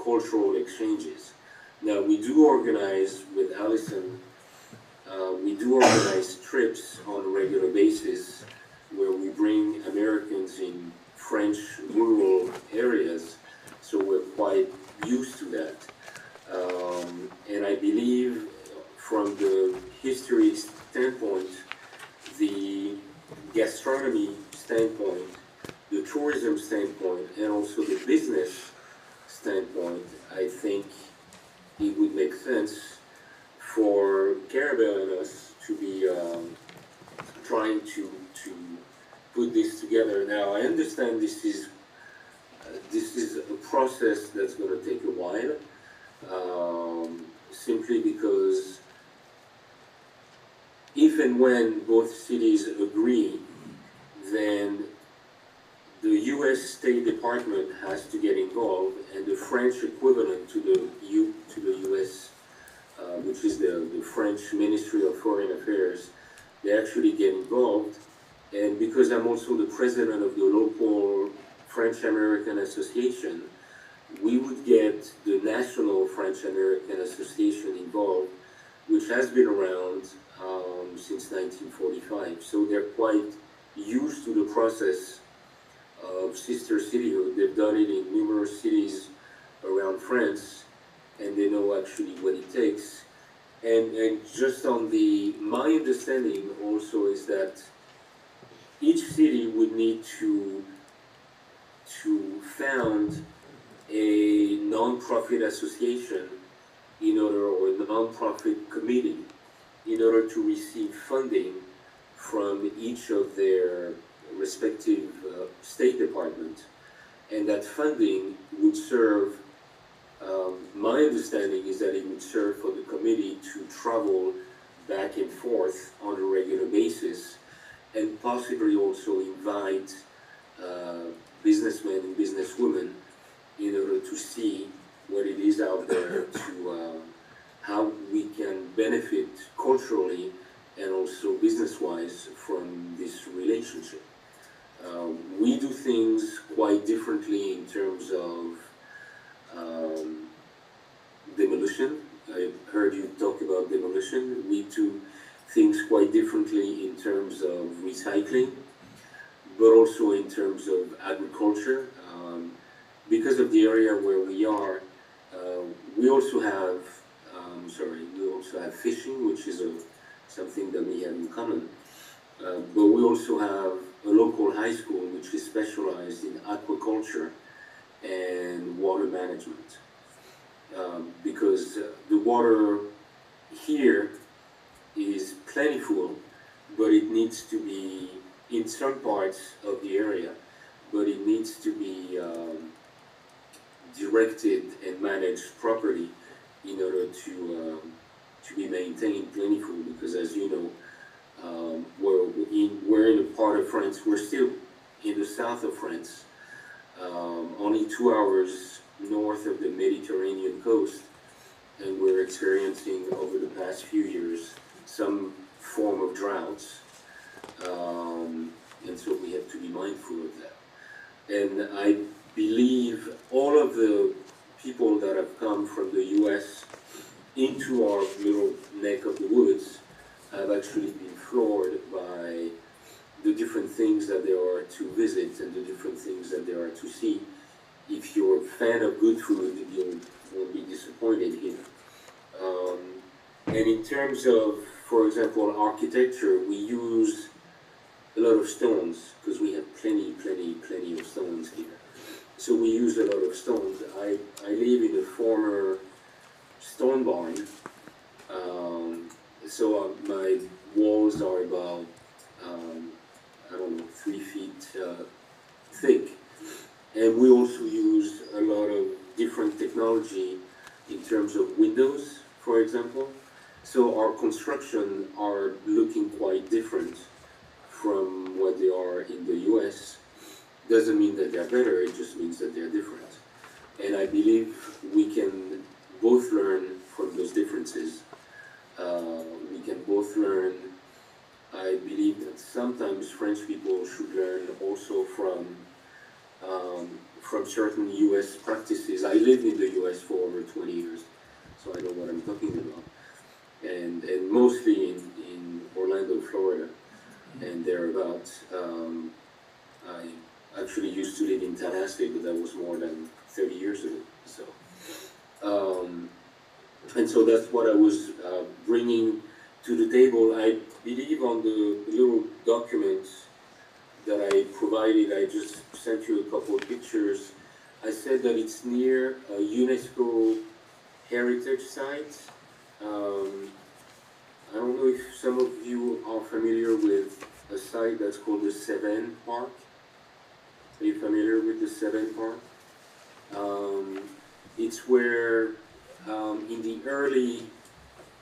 cultural exchanges. Now, we do organize with Allison, we do organize trips on a regular basis where we bring Americans in French rural areas, so we're quite used to that. And I believe from the history standpoint, the gastronomy standpoint, the tourism standpoint, and also the business standpoint, I think it would make sense for Carrabelle and us to be trying to put this together. Now, I understand this is a process that's going to take a while, simply because if and when both cities agree, then the U.S. State Department has to get involved, and the French equivalent to the U.S., which is the French Ministry of Foreign Affairs, they actually get involved. And because I'm also the president of the local French-American Association, we would get the National French-American Association involved, which has been around since 1945. So they're quite used to the process of sister cityhood. They've done it in numerous cities around France, and they know actually what it takes. And just on my understanding also is that each city would need to found a non-profit association or a non-profit committee in order to receive funding from each of their respective State Departments. And that funding would serve, my understanding is that it would serve for the committee to travel back and forth on a regular basis, and possibly also invite businessmen and businesswomen in order to see what it is out there, to how we can benefit culturally and also business-wise from this relationship. We do things quite differently in terms of demolition. I heard you talk about demolition. We do things quite differently in terms of recycling, but also in terms of agriculture. Because of the area where we are, we also have fishing, which is something that we have in common. But we also have a local high school which is specialized in aquaculture and water management. Because the water here is plentiful, but it needs to be, in some parts of the area, but it needs to be directed and managed properly in order to be maintained plentiful. Because as you know, we're in a part of France. We're still in the south of France, only 2 hours north of the Mediterranean coast, and we're experiencing over the past few years some form of droughts, and so we have to be mindful of that. And I believe all of the people that have come from the US into our little neck of the woods have actually been floored by the different things that there are to visit and the different things that there are to see. If you're a fan of good food, you won't be disappointed here. And in terms of, for example, architecture, we use a lot of stones because we have plenty of stones here. So we use a lot of stones. I live in a former stone barn, so my walls are about, I don't know, 3 feet thick. And we also use a lot of different technology in terms of windows, for example. So our construction are looking quite different from what they are in the US. Doesn't mean that they're better, it just means that they're different. And I believe we can both learn from those differences. We can both learn. I believe that sometimes French people should learn also from certain US practices. I lived in the US for over 20 years, so I know what I'm talking about. And mostly in Orlando, Florida, and thereabouts. I actually used to live in Tallahassee, but that was more than 30 years ago. So, and so that's what I was bringing to the table. I believe on the little document that I provided, I just sent you a couple of pictures. I said that it's near a UNESCO heritage site. I don't know if some of you are familiar with a site that's called the Cévennes Park. Are you familiar with the Cévennes Park? It's where in the early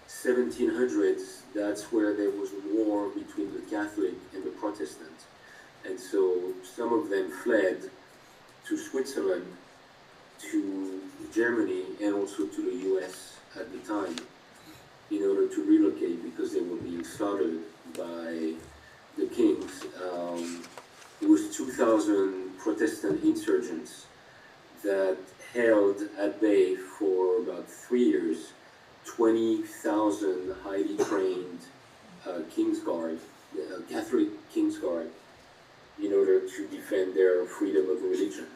1700s, that's where there was a war between the Catholic and the Protestant. And so some of them fled to Switzerland, to Germany, and also to the US at the time in order to relocate because they were being slaughtered by the kings. It was 2,000 Protestant insurgents that held at bay for about 3 years 20,000 highly trained Kingsguard, Catholic Kingsguard, in order to defend their freedom of religion.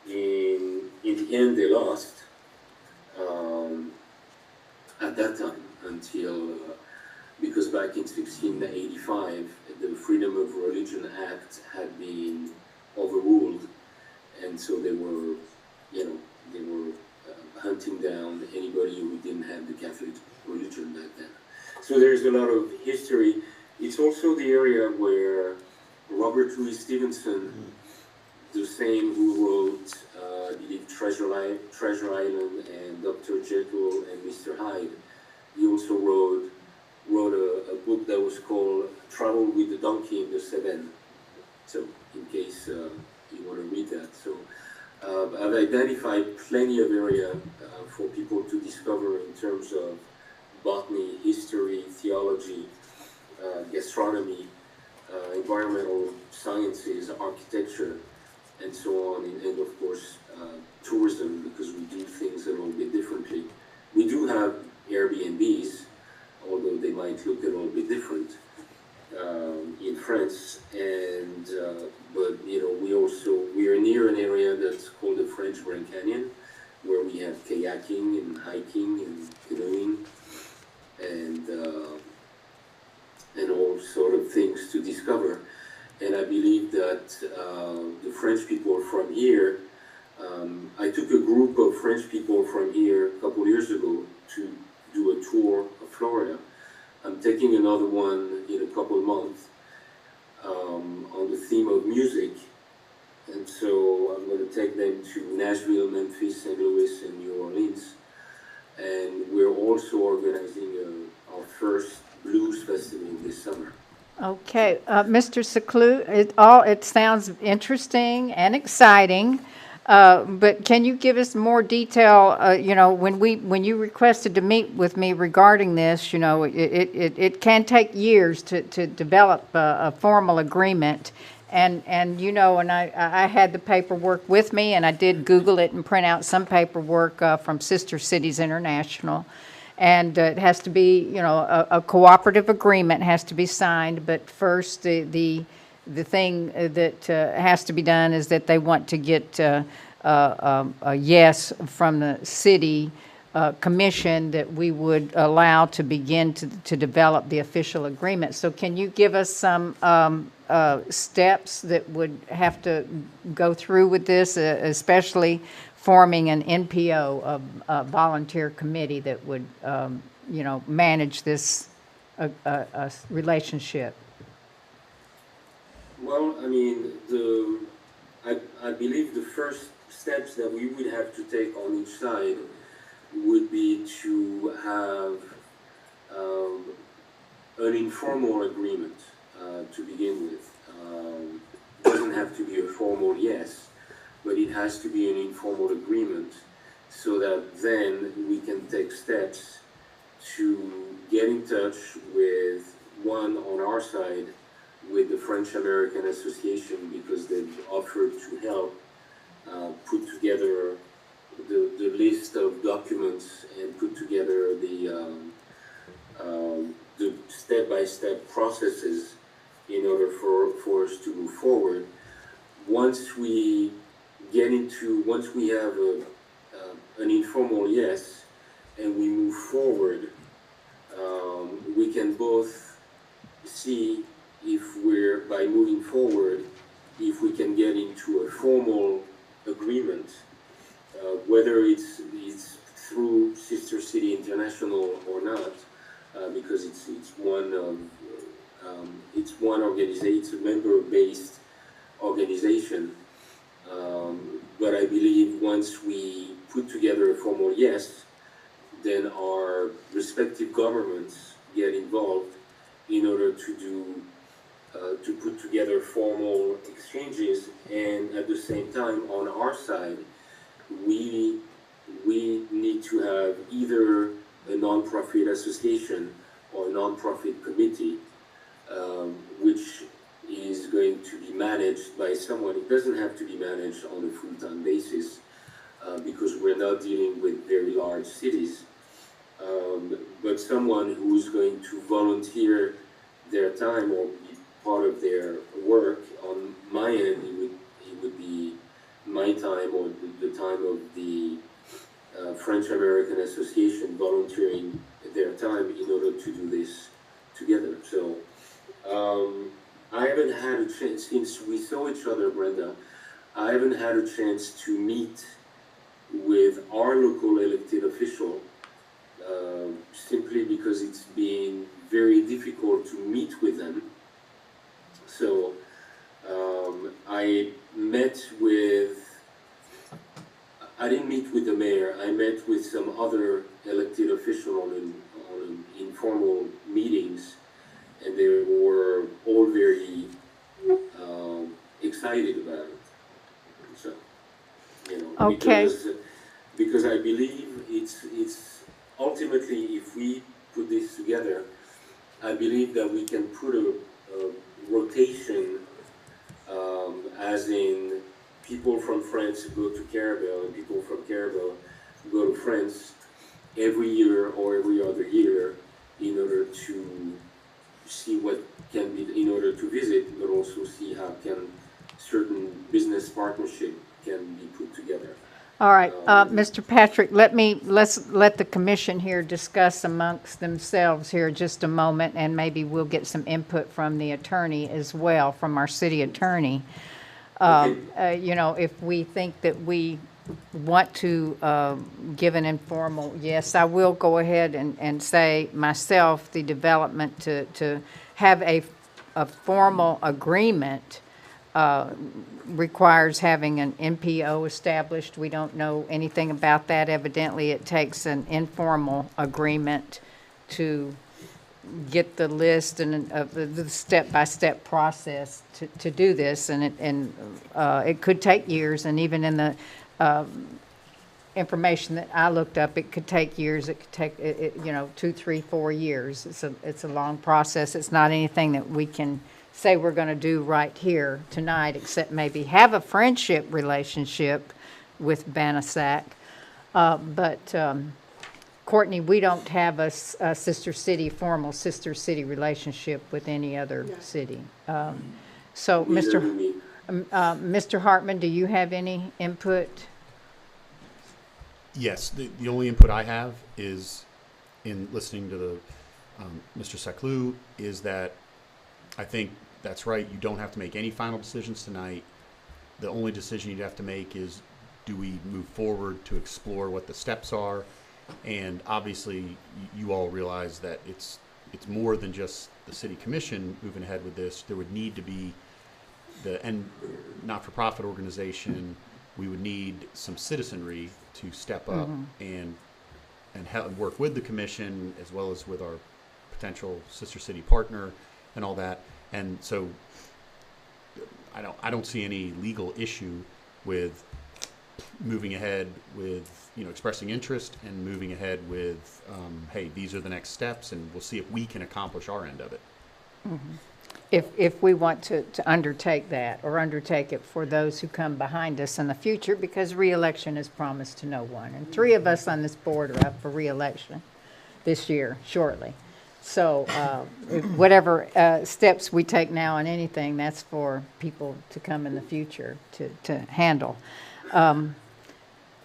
In the end, they lost at that time until, because back in 1685, the Freedom of Religion Act had been overruled, and so they were, hunting down anybody who didn't have the Catholic religion back then. So there's a lot of history. It's also the area where Robert Louis Stevenson, the same who wrote, I believe, Treasure Island and Dr. Jekyll and Mr. Hyde, he also wrote a book that was called Travel with the Donkey in the Cévennes. So in case you want to read that. So I've identified plenty of area for people to discover in terms of botany, history, theology, gastronomy, environmental sciences, architecture, and so on, and of course tourism, because we do things a little bit differently. We do have Airbnbs, although they might look a little bit different in France, and but we are near an area that's called the French Grand Canyon, where we have kayaking and hiking and canoeing and all sort of things to discover. And I believe that the French people from here, I took a group of French people from here a couple years ago to do a tour of Florida. I'm taking another one in a couple of months on the theme of music. Nashville, Memphis, St. Louis, and New Orleans. And we're also organizing our first blues festival this summer. Okay, Mr. Seclue, it sounds interesting and exciting, but can you give us more detail? When you requested to meet with me regarding this, it can take years to develop a formal agreement. And I had the paperwork with me, and I did Google it and print out some paperwork from Sister Cities International. And it has to be, a cooperative agreement has to be signed. But first, the thing that has to be done is that they want to get a yes from the city commission that we would allow to begin to develop the official agreement. So can you give us some steps that would have to go through with this, especially forming an NPO, a volunteer committee that would, manage this relationship? Well, I mean, I believe the first steps that we would have to take on each side would be to have an informal agreement to begin with. It doesn't have to be a formal yes, but it has to be an informal agreement so that then we can take steps to get in touch with one on our side with the French American Association, because they've offered to help put together the list of documents and put together the step-by-step processes in order for us to move forward. Once we have an informal yes and we move forward, we can both see if by moving forward, if we can get into a formal agreement, whether it's through Sister City International or not, because it's one organization, it's a member-based organization. But I believe once we put together a formal yes, then our respective governments get involved in order to put together formal exchanges, and at the same time, on our side, we need to have either a non-profit association or a non-profit committee, which is going to be managed by someone. It doesn't have to be managed on a full-time basis, because we're not dealing with very large cities, but someone who's going to volunteer their time or be part of their work. On my end, it would be my time or the time of the French American Association volunteering their time in order to do this together. So I haven't had a chance, since we saw each other, Brenda, I haven't had a chance to meet with our local elected official, simply because it's been very difficult to meet with them. So I didn't meet with the mayor. I met with some other elected official on informal meetings, and they were all very excited about it. So, Okay. because I believe it's ultimately, if we put this together, I believe that we can put a rotation, as in people from France go to Carrabelle and people from Carrabelle go to France every year or every other year, in order to see what can be, in order to visit, but also see how can certain business partnership can be put together. All right, Mr. Patrick, let's let the commission here discuss amongst themselves here just a moment, and maybe we'll get some input from the attorney as well, from our city attorney. If we think that we want to give an informal yes, I will go ahead and say myself, the development to have a formal agreement requires having an NPO established. We don't know anything about that. Evidently, it takes an informal agreement to get the list and the step-by-step process to do this, and it could take years, and even in the information that I looked up, it could take years. It could take, 2, 3, 4 years. It's a long process. It's not anything that we can say we're going to do right here tonight, except maybe have a friendship relationship with Banassac. But Courtney, we don't have a formal sister city relationship with any other city. So, Neither do we. Mr. Hartman, do you have any input? Yes, the only input I have is in listening to the Mr. Seclou is that I think that's right. You don't have to make any final decisions tonight. The only decision you have to make is, do we move forward to explore what the steps are? And obviously, you all realize that it's more than just the city commission moving ahead with this. There would need to be the not-for-profit organization. We would need some citizenry to step up and help work with the commission as well as with our potential sister city partner and all that. And so I don't see any legal issue with moving ahead with, expressing interest and moving ahead with, hey, these are the next steps, and we'll see if we can accomplish our end of it. If we want to undertake that, or undertake it for those who come behind us in the future, because reelection is promised to no one. And 3 of us on this board are up for reelection this year, shortly. So whatever steps we take now on anything, that's for people to come in the future to handle.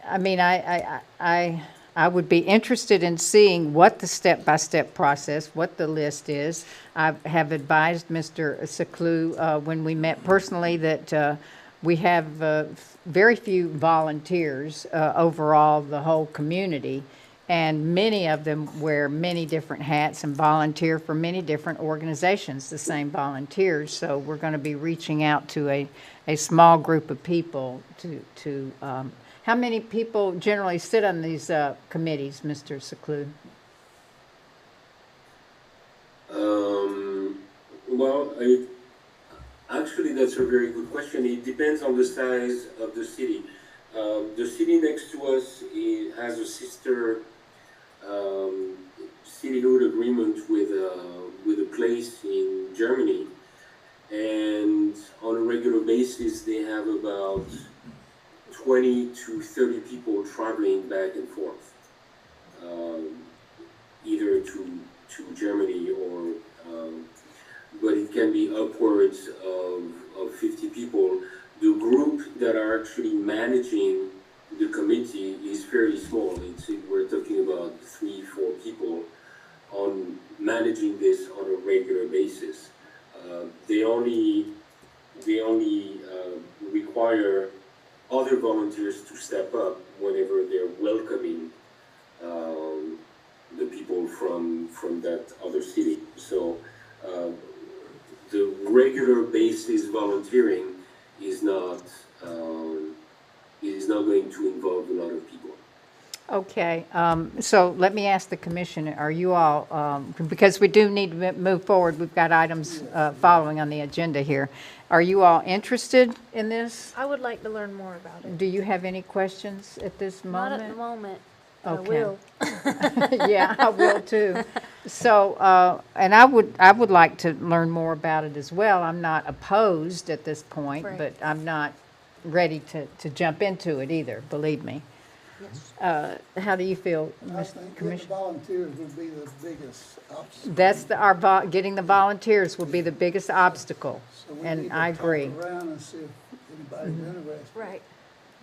I mean, I would be interested in seeing what the step-by-step process, what the list is. I have advised Mr. Seclou when we met personally that we have very few volunteers overall, the whole community, and many of them wear many different hats and volunteer for many different organizations, the same volunteers. So we're going to be reaching out to a small group of people to how many people generally sit on these committees, Mr. Seclou? Well, actually, that's a very good question. It depends on the size of the city. The city next to us has a sister cityhood agreement with a place in Germany, and on a regular basis, they have about 20 to 30 people traveling back and forth, either to Germany or, but it can be upwards of 50 people. The group that are actually managing the committee is fairly small. We're talking about 3-4 people on managing this on a regular basis. They only require other volunteers to step up whenever they're welcoming the people from that other city. So the regular basis volunteering is not going to involve a lot of people. Okay, so let me ask the commission, are you all, because we do need to move forward, we've got items following on the agenda here. Are you all interested in this? I would like to learn more about it. Do you have any questions at this Not moment? at the moment. Okay. I will. Yeah, I will too. So, and I would like to learn more about it as well. I'm not opposed at this point, Right. but I'm not ready to jump into it either, believe me. Yes. How do you feel, I Mr. think getting Commissioner? volunteers would be the biggest obstacle. That's getting the volunteers will be the biggest obstacle, So we need and to I talk agree. around and see if anybody's interested. Right.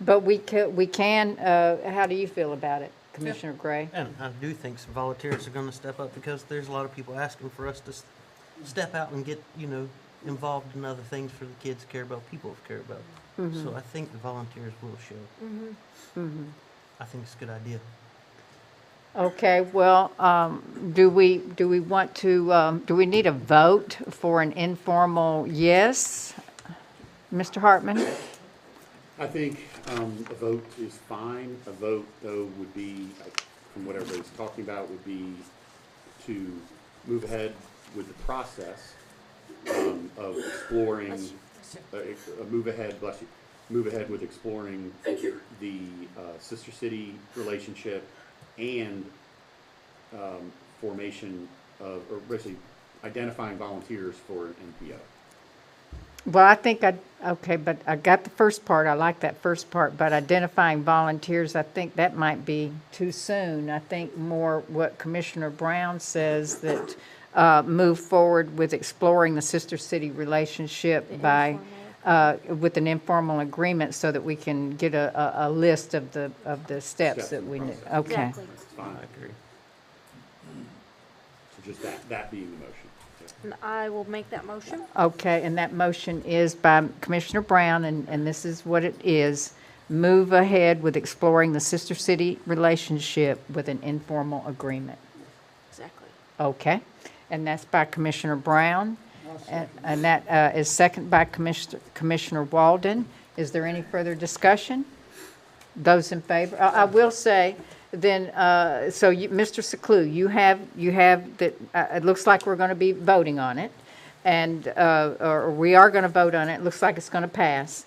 But we can, how do you feel about it, Commissioner Gray? And I do think some volunteers are gonna step up because there's a lot of people asking for us to step out and get, involved in other things for the kids of Carrabelle, people of Carrabelle. So I think the volunteers will show. I think it's a good idea. Okay, well, do we want to, do we need a vote for an informal yes? Mr. Hartman? I think a vote is fine. A vote, though, would be, from what everybody's talking about, would be to move ahead with the process of exploring, move ahead, bless you, move ahead with exploring Thank you. the sister city relationship and formation of, or basically identifying volunteers for an NPO. Well, I think okay, but I got the first part. I like that first part, but identifying volunteers, I think that might be too soon. I think more what Commissioner Brown says, that move forward with exploring the sister city relationship by, with an informal agreement so that we can get a list of the steps that we need. Okay. Exactly. That's fine. I agree. So just that being the motion. And I will make that motion. Okay, and that motion is by Commissioner Brown, and this is what it is. Move ahead with exploring the sister city relationship with an informal agreement. Exactly. Okay, and that's by Commissioner Brown, and that is second by Commissioner Walden. Is there any further discussion? Those in favor? I will say, then, so you, Mr. Seclue, you have that, it looks like we're going to be voting on it, and, or we are going to vote on it. It looks like it's going to pass.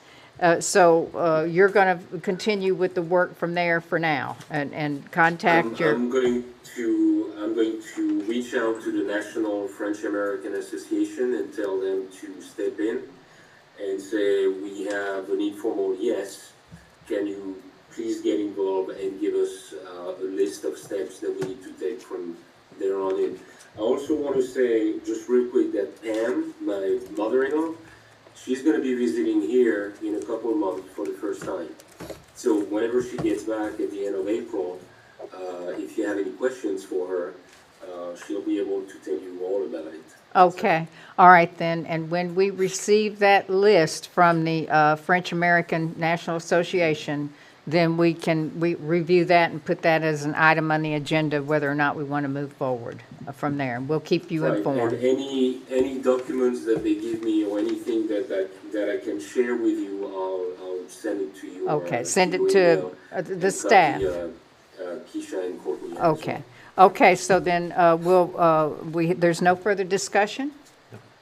So you're going to continue with the work from there for now, and contact your. I'm going to reach out to the National French American Association and tell them to step in and say we have an informal yes. Can you please get involved and give us a list of steps that we need to take from there on in. I also want to say just real quick that Pam, my mother-in-law, she's going to be visiting here in a couple of months for the first time. So whenever she gets back at the end of April, if you have any questions for her, she'll be able to tell you all about it. Okay, all right then, and when we receive that list from the French American National Association, then we review that and put that as an item on the agenda, whether or not we want to move forward from there. And we'll keep you Right, informed. and any documents that they give me or anything that I can share with you, I'll send it to you. Okay, or send it your to email the and staff. copy, Keisha and Courtney. as Okay, okay, so then there's no further discussion?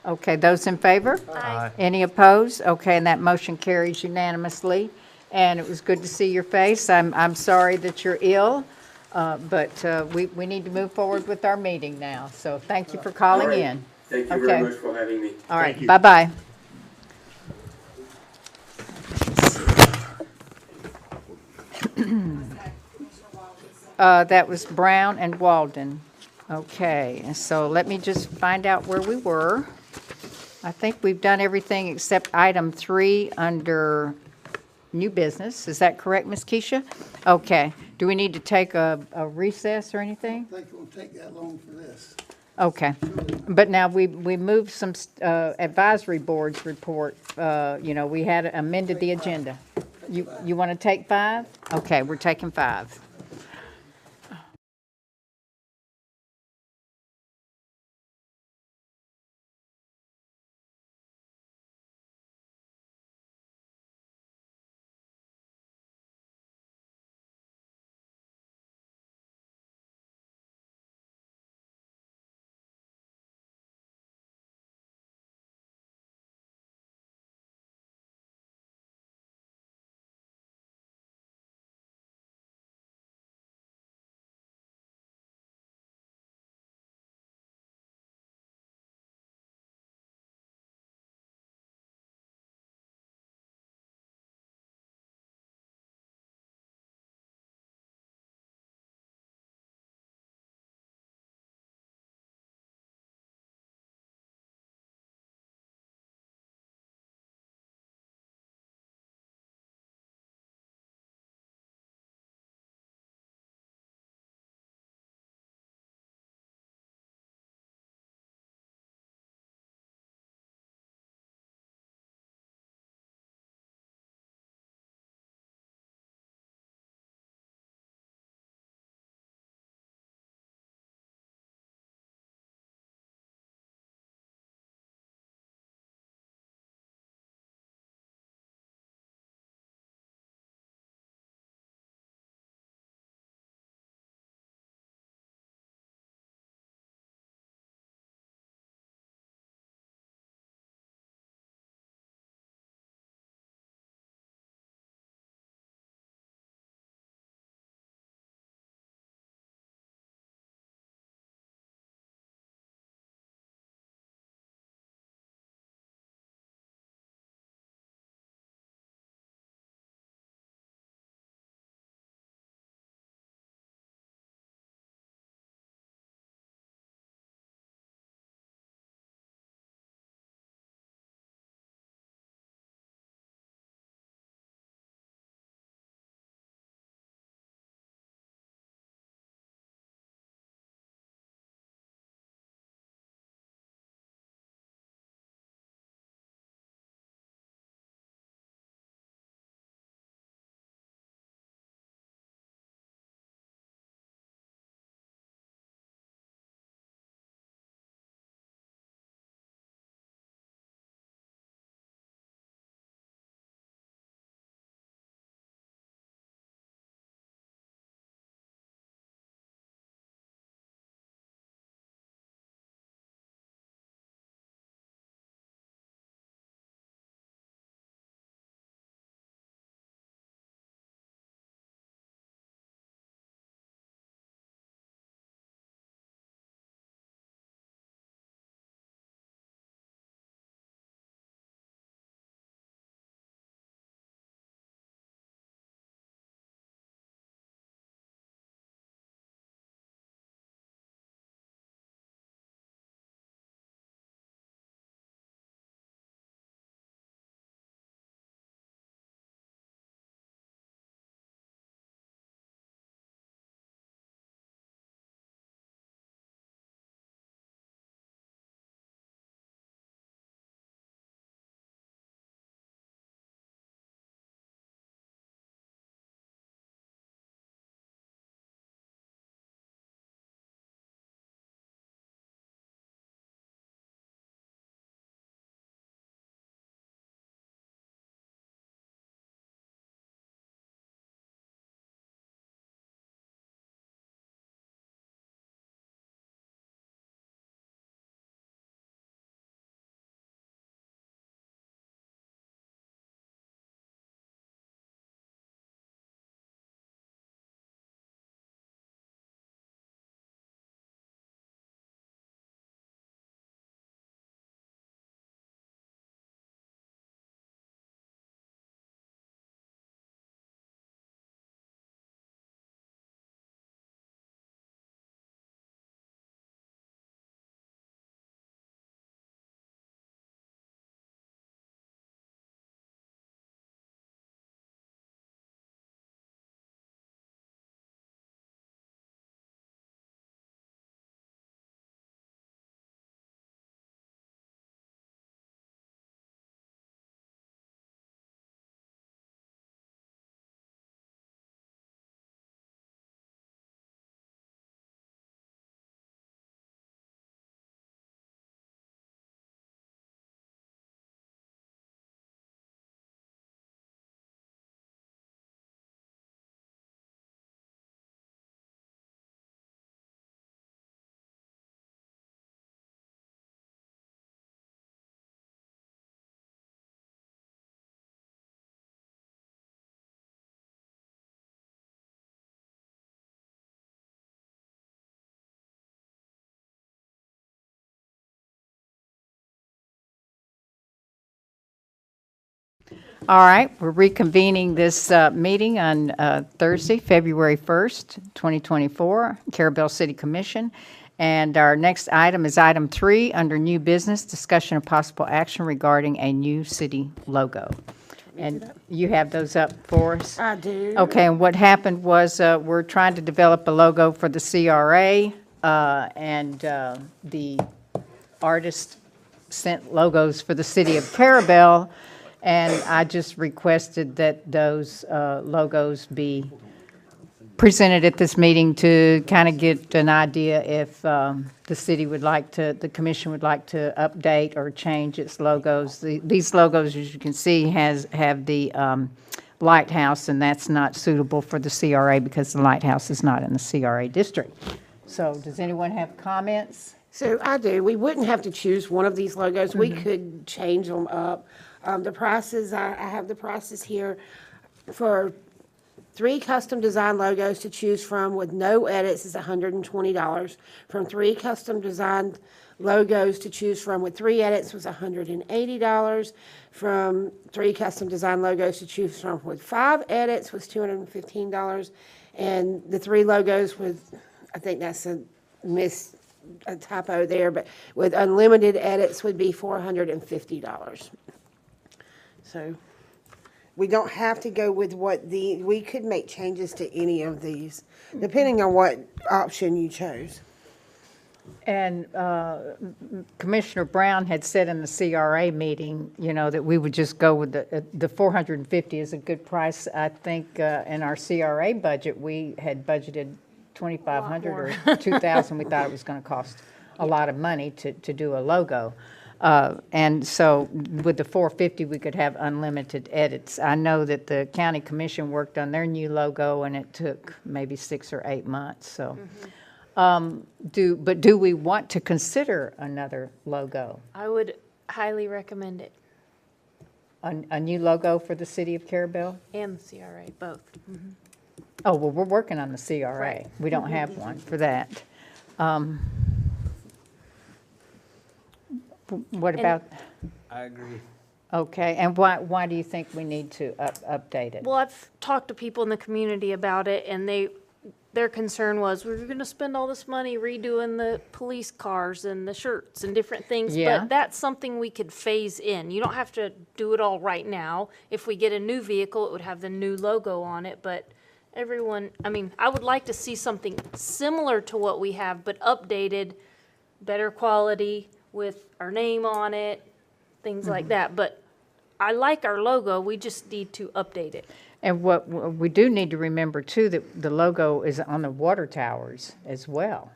Okay, those in favor? Aye. Any opposed? Okay, and that motion carries unanimously. And it was good to see your face. I'm sorry that you're ill, but we need to move forward with our meeting now. So thank you for calling All right. in. Thank you Okay. very much for having me. All right, Thank you. bye-bye. That was Brown and Walden. Okay, so let me just find out where we were. I think we've done everything except item 3 under new business. Is that correct, Ms. Keisha? Okay. Do we need to take a recess or anything? I think it won't take that long for this. Okay. But now we moved some advisory boards report. We had amended the agenda. You want to take 5? Okay, we're taking 5. All right, we're reconvening this meeting on Thursday, February 1st, 2024, Carrabelle City Commission. And our next item is item 3, under new business, discussion of possible action regarding a new city logo. And you have those up for us? I do. Okay, and what happened was we're trying to develop a logo for the CRA, and the artist sent logos for the city of Carrabelle, and I just requested that those logos be presented at this meeting to kind of get an idea if the city would like to, the commission would like to update or change its logos. These logos, as you can see, have the lighthouse, and that's not suitable for the CRA because the lighthouse is not in the CRA district. So does anyone have comments? So I do. We wouldn't have to choose one of these logos. We could change them up. The prices, I have the prices here for 3 custom design logos to choose from with no edits is $120. From 3 custom designed logos to choose from with 3 edits was $180. From 3 custom design logos to choose from with 5 edits was $215. And the 3 logos with, I think that's a typo there, but with unlimited edits would be $450. So we don't have to go with we could make changes to any of these, depending on what option you chose. And Commissioner Brown had said in the CRA meeting, you know, that we would just go with the 450 is a good price. I think in our CRA budget, we had budgeted 2,500 or 2,000. We thought it was going to cost a lot of money to do a logo. And so with the 450, we could have unlimited edits. I know that the county commission worked on their new logo, and it took maybe 6 or 8 months. So, do we want to consider another logo? I would highly recommend it, A new logo for the city of Carrabelle? and the CRA, both. Oh, well, we're working on the CRA. Right. We don't have one for that. What about, I agree. okay, and why do you think we need to update it? Well, I've talked to people in the community about it, and their concern was, we're gonna spend all this money redoing the police cars and the shirts and different things. Yeah. But that's something we could phase in. You don't have to do it all right now. If we get a new vehicle, it would have the new logo on it, but everyone, I mean, I would like to see something similar to what we have, but updated, better quality, with our name on it, things like that. But I like our logo, we just need to update it. And what we do need to remember too, that the logo is on the water towers as well.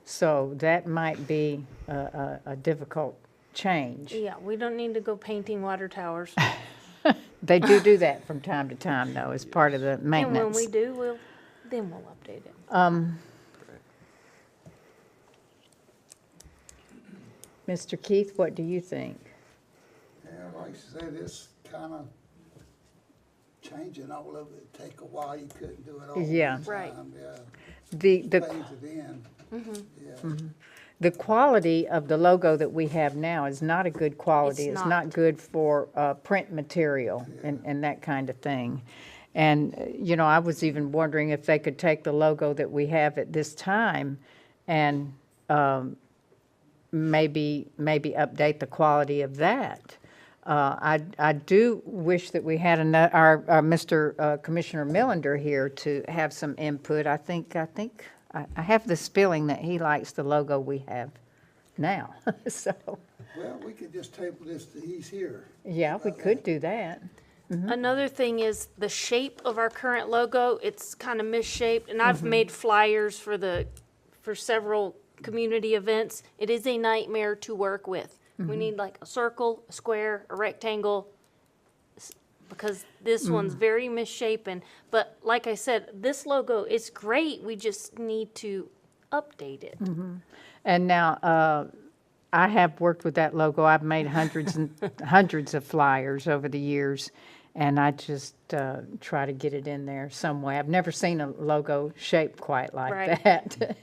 So that might be a difficult change. Yeah, we don't need to go painting water towers. They do that from time to time though, as part of the And maintenance. when we do, we'll update it. Mr. Keith, what do you think? Yeah, like I said, this kind of changing all of it, take a while, you couldn't do it all at Yeah. one Right. time, yeah. The Phase it in. Yeah. The quality of the logo that we have now is not a good quality. It's It's not. not good for print material and that kind of thing. And, you know, I was even wondering if they could take the logo that we have at this time and maybe update the quality of that. I do wish that we had our Mr. Commissioner Millender here to have some input. I have this feeling that he likes the logo we have now. So, Well, we could just table this till he's here. yeah, we could do that. Another thing is the shape of our current logo, it's kind of misshaped, and I've made flyers for several community events. It is a nightmare to work with. We need like a circle, a square, a rectangle, because this one's very misshapen. But like I said, this logo is great, we just need to update it. And now, I have worked with that logo. I've made hundreds and hundreds of flyers over the years, and I just try to get it in there some way. I've never seen a logo shaped quite like Right. that.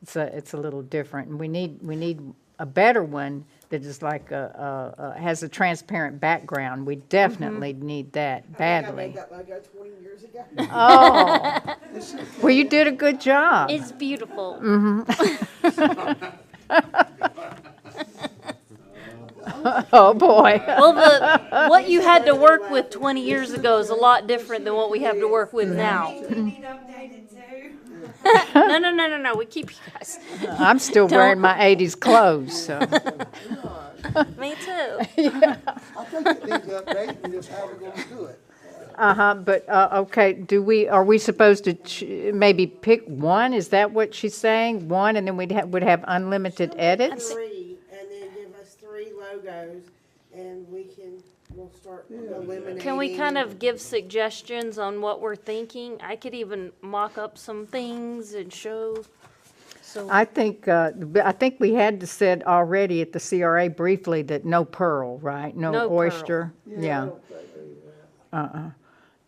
It's a little different, and we need a better one that is like has a transparent background. We definitely need that I badly. made that logo 20 years ago. Oh, well, you did a good job. It's beautiful. Oh, boy. Well, what you had to work with 20 years ago is a lot different than what we have to work with now. No. We keep you guys. I'm still wearing my 80s clothes, so. Me too. I think it needs updating, just how we're gonna do it. But, okay, are we supposed to maybe pick one? Is that what she's saying? One, and then would have unlimited edits? 3, and then give us 3 logos, and we'll start eliminating. Can we kind of give suggestions on what we're thinking? I could even mock up some things and show. So I think we had to said already at the CRA briefly that no pearl, right? No No pearl. oyster, yeah. That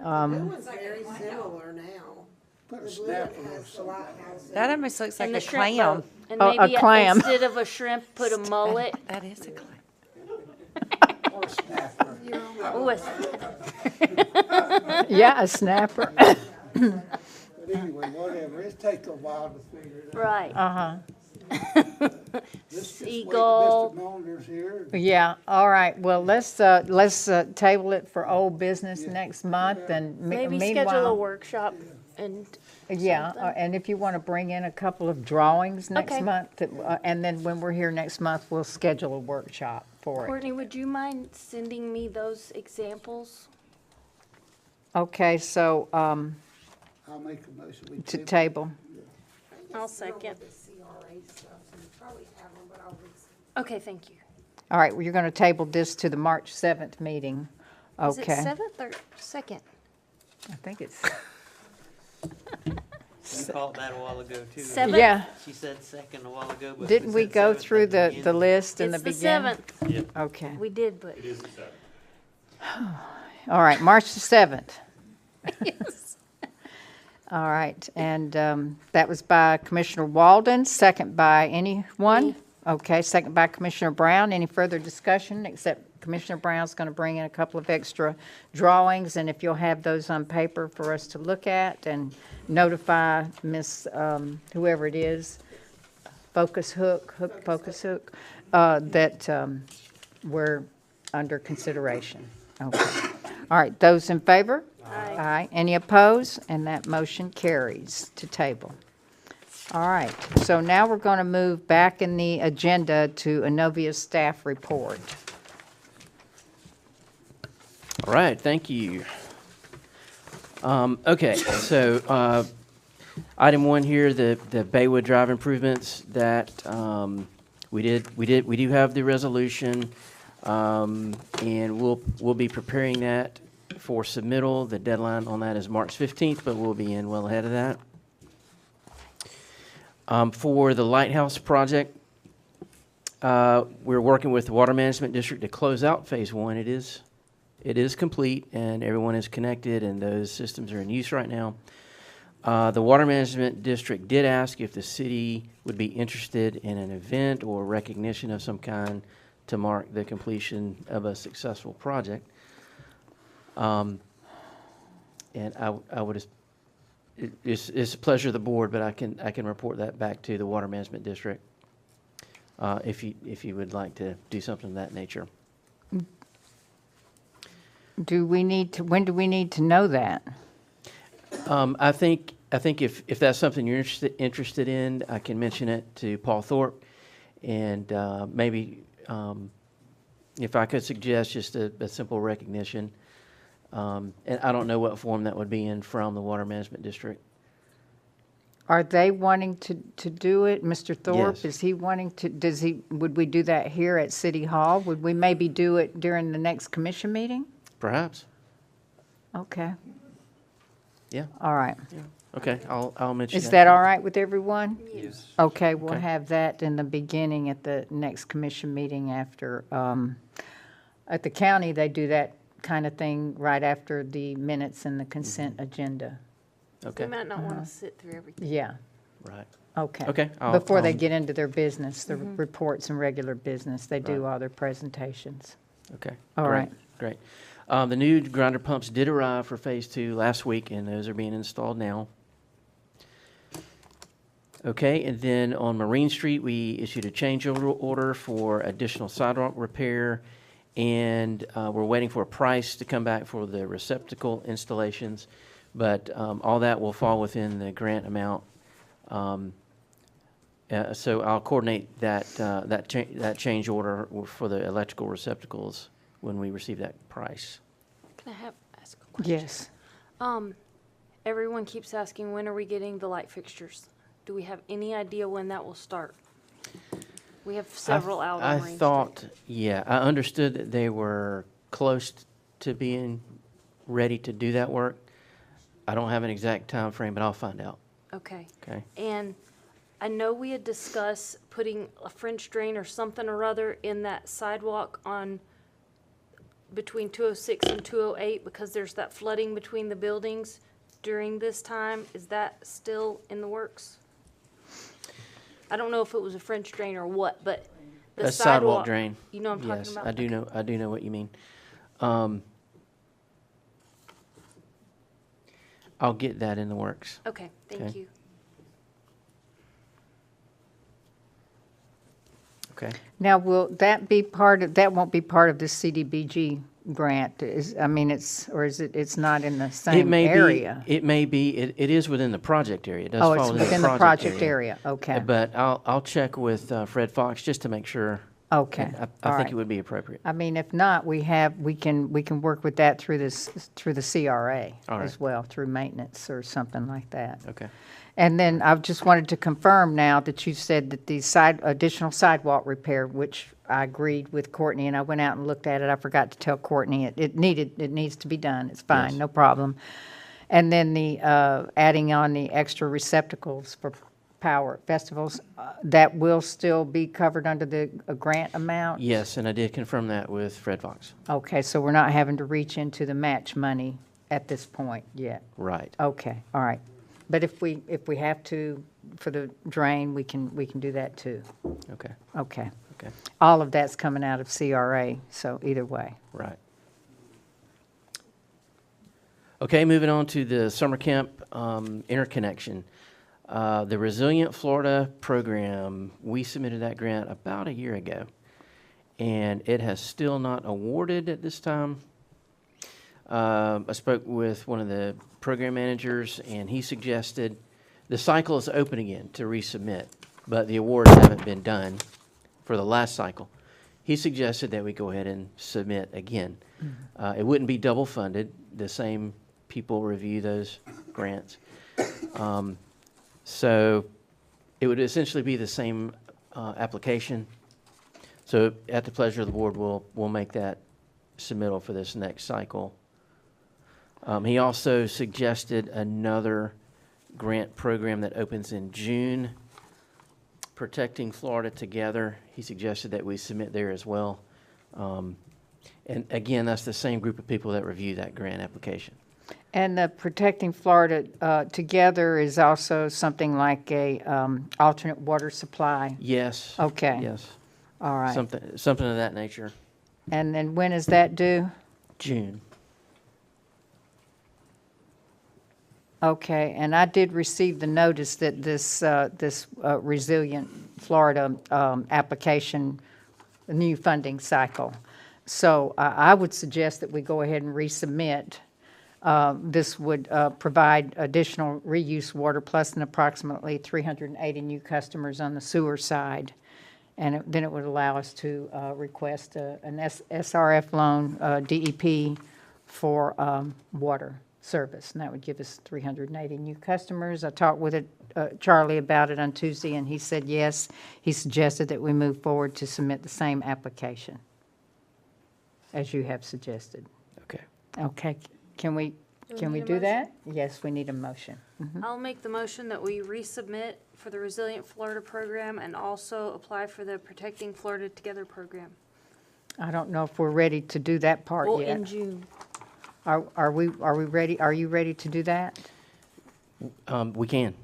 one's very similar now. Put a The blue snapper one or has the something. lighthouse in That it. almost looks like and a the shrimp clam. boat. And A maybe clam. instead of a shrimp, put a mullet. That is a clam. Or a snapper. Ooh, Yeah, a snapper. But anyway, whatever, it takes a while to figure it out. right. Just wait till Seagull. Mr. Mulder's here. Yeah, all right, well, let's table it for old business next month, and Maybe schedule a meanwhile, workshop and yeah, and if you want to bring in a couple of drawings next Okay. month, and then when we're here next month, we'll schedule a workshop for it. Courtney, would you mind sending me those examples? Okay, so, I'll make a motion. We to table. table, I'll second. The CRA stuff, so you probably have them, but I'll resend. Okay, thank you. all right, well, you're going to table this to the March 7th meeting, Is okay? it 7th or 2nd? I think it's, You called that a while ago, too. 7th? yeah, She said second a while ago, but. didn't we said go seventh through at the beginning. list in the It's the beginning? 7th. Okay. We did, but. All right, March the 7th. Yes. All right, and that was by Commissioner Walden, second by anyone? Me. Okay, second by Commissioner Brown. Any further discussion, except Commissioner Brown's going to bring in a couple of extra drawings, and if you'll have those on paper for us to look at and notify Miss, whoever it is, Focus Hook, that we're under consideration. Okay. All right, those in favor? Aye. Any opposed? And that motion carries to table. All right, so now we're going to move back in the agenda to Anovia's staff report. All right, thank you. Okay, so item 1 here, the Baywood Drive improvements that we do have the resolution, and we'll be preparing that for submittal. The deadline on that is March 15th, but we'll be in well ahead of that. For the Lighthouse project, we're working with the Water Management District to close out Phase 1. It is complete, and everyone is connected, and those systems are in use right now. The Water Management District did ask if the city would be interested in an event or recognition of some kind to mark the completion of a successful project. And I would, it's a pleasure of the board, but I can report that back to the Water Management District if you would like to do something of that nature. When do we need to know that? I think if that's something you're interested in, I can mention it to Paul Thorpe, and maybe if I could suggest just a simple recognition. And I don't know what form that would be in from the Water Management District. Are they wanting to do it? Mr. Thorpe, Yes. is he wanting to, would we do that here at City Hall? Would we maybe do it during the next commission meeting? Perhaps. Okay, Yeah. all right. Okay. I'll mention Is that all right with everyone? Yes. Okay, we'll Okay. have that in the beginning at the next commission meeting after, at the county, they do that kind of thing right after the minutes and the consent agenda. Okay. We might not want to sit through everything. Yeah, Right. Okay. Okay, Before they I'll- get into their business, the reports and regular business, they do all their presentations. Okay. All great, right. Great. The new grinder pumps did arrive for Phase 2 last week, and those are being installed now. Okay, and then on Marine Street, we issued a change order for additional sidewalk repair, and we're waiting for a price to come back for the receptacle installations, but all that will fall within the grant amount. So I'll coordinate that change order for the electrical receptacles when we receive that price. Can I ask a question? Yes. Everyone keeps asking, when are we getting the light fixtures? Do we have any idea when that will start? We have several out on Marine Street. Yeah, I understood that they were close to being ready to do that work. I don't have an exact time frame, but I'll find out. Okay. Okay. And I know we had discussed putting a French drain or something or other in that sidewalk on between 206 and 208 because there's that flooding between the buildings during this time. Is that still in the works? I don't know if it was a French drain or what, but the A sidewalk drain. You know what I'm talking Yes, about? I do Okay. know. I do know what you mean. I'll get that in the works. Okay, thank Okay. you. Okay. Now, will that be part of, that won't be part of the CDBG grant? Is, I mean, it's not in the It same may area? be. It may be. It is within the project area. It does Oh, fall it's within the project area, okay. But I'll check with Fred Fox just to make sure. Okay, And I all think right. it would be appropriate. I mean, if not, we can work with that through the CRA All right. as well, through maintenance or something like that. Okay. And then I just wanted to confirm now that you said that the additional sidewalk repair, which I agreed with Courtney, and I went out and looked at it. I forgot to tell Courtney it needs to be done. It's fine, Yes. no problem. And then the adding on the extra receptacles for power festivals, that will still be covered under the grant amount? Yes, and I did confirm that with Fred Fox. Okay, so we're not having to reach into the match money at this point yet? Right. Okay, all right. But if we have to, for the drain, we can do that too. Okay. Okay. Okay. All of that's coming out of CRA, so either way. Right. Okay, moving on to the summer camp interconnection. The Resilient Florida program, we submitted that grant about a year ago, and it has still not awarded at this time. I spoke with one of the program managers, and he suggested the cycle is open again to resubmit, but the awards haven't been done for the last cycle. He suggested that we go ahead and submit again. It wouldn't be double funded. The same people review those grants. So it would essentially be the same application. So at the pleasure of the board, we'll make that submittal for this next cycle. He also suggested another grant program that opens in June, Protecting Florida Together. He suggested that we submit there as well. And again, that's the same group of people that review that grant application. And the Protecting Florida Together is also something like a alternate water supply? Yes. Okay. Yes. All right. Something of that nature. And then when is that due? June. Okay, and I did receive the notice that this Resilient Florida application, a new funding cycle. So I would suggest that we go ahead and resubmit. This would provide additional reuse water plus an approximately 380 new customers on the sewer side. And then it would allow us to request an SRF loan, DEP, for water service, and that would give us 380 new customers. I talked with Charlie about it on Tuesday, and he said yes. He suggested that we move forward to submit the same application as you have suggested. Okay. Okay, can we Do we need a do motion? that? Yes, we need a motion. I'll make the motion that we resubmit for the Resilient Florida program and also apply for the Protecting Florida Together program. I don't know if we're ready to do that part Well, yet. in June. Are we ready? Are you ready to do that? We can.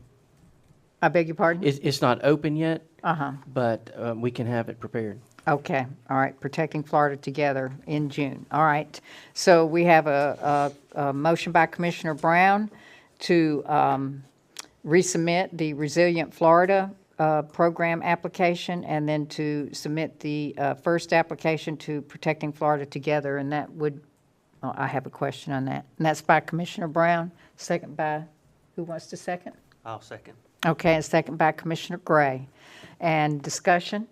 I beg your pardon? It's not open yet, Uh-huh. but we can have it prepared. Okay, all right, Protecting Florida Together in June. All right. So we have a motion by Commissioner Brown to resubmit the Resilient Florida program application, and then to submit the first application to Protecting Florida Together, and that would, oh, I have a question on that. And that's by Commissioner Brown, second by, who wants to second? I'll second. Okay, and second by Commissioner Gray. And discussion?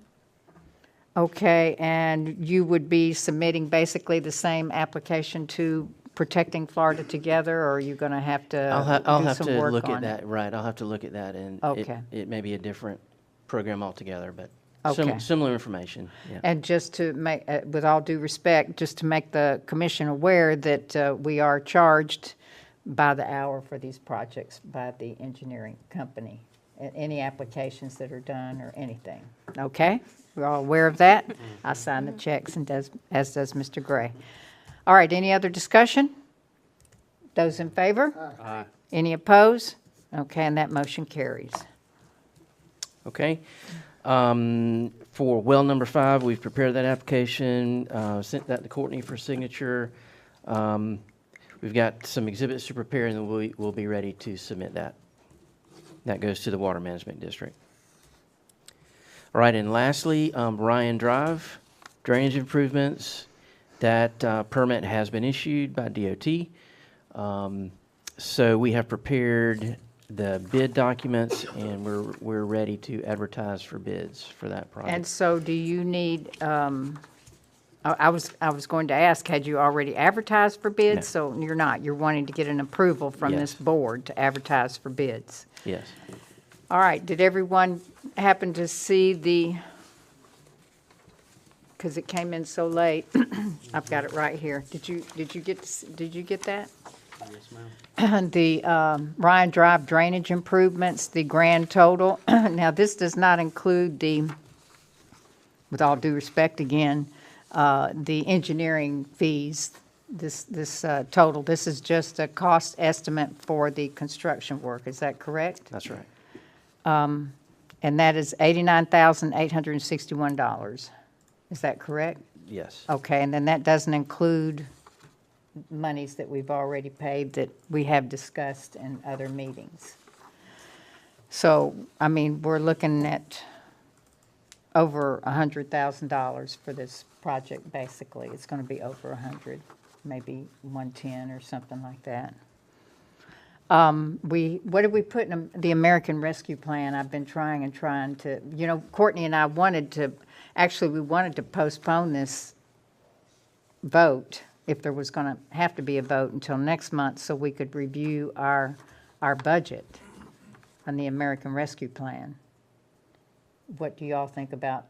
Okay, and you would be submitting basically the same application to Protecting Florida Together, or are you going to have to I'll do have some to work look at on it? that, right, I'll have to look at that, and Okay. it may be a different program altogether, but Okay. similar information, yeah. And just to make, with all due respect, just to make the commission aware that we are charged by the hour for these projects by the engineering company, any applications that are done or anything. Okay? We're all aware of that? I sign the checks, and as does Mr. Gray. All right, any other discussion? Those in favor? Aye. Any opposed? Okay, and that motion carries. Okay. For well number 5, we've prepared that application, sent that to Courtney for signature. We've got some exhibits to prepare, and then we'll be ready to submit that. That goes to the Water Management District. All right, and lastly, Ryan Drive, drainage improvements. That permit has been issued by DOT. So we have prepared the bid documents, and we're ready to advertise for bids for that project. And so do you need, I was going to ask, had you already advertised for bids? No. So you're not, you're wanting to get an approval from Yes. this board to advertise for bids? Yes. All right, did everyone happen to see the, because it came in so late, I've got it right here. Did you get that? Yes, ma'am. The Ryan Drive drainage improvements, the grand total. Now, this does not include the, with all due respect again, the engineering fees, this total. This is just a cost estimate for the construction work. Is that correct? That's right. And that is $89,861. Is that correct? Yes. Okay, and then that doesn't include monies that we've already paid that we have discussed in other meetings. So, I mean, we're looking at over $100,000 for this project, basically. It's going to be over 100, maybe 110 or something like that. What did we put in the American Rescue Plan? I've been trying to, you know, Courtney and I wanted to postpone this vote, if there was going to have to be a vote, until next month, so we could review our budget on the American Rescue Plan. What do you all think about,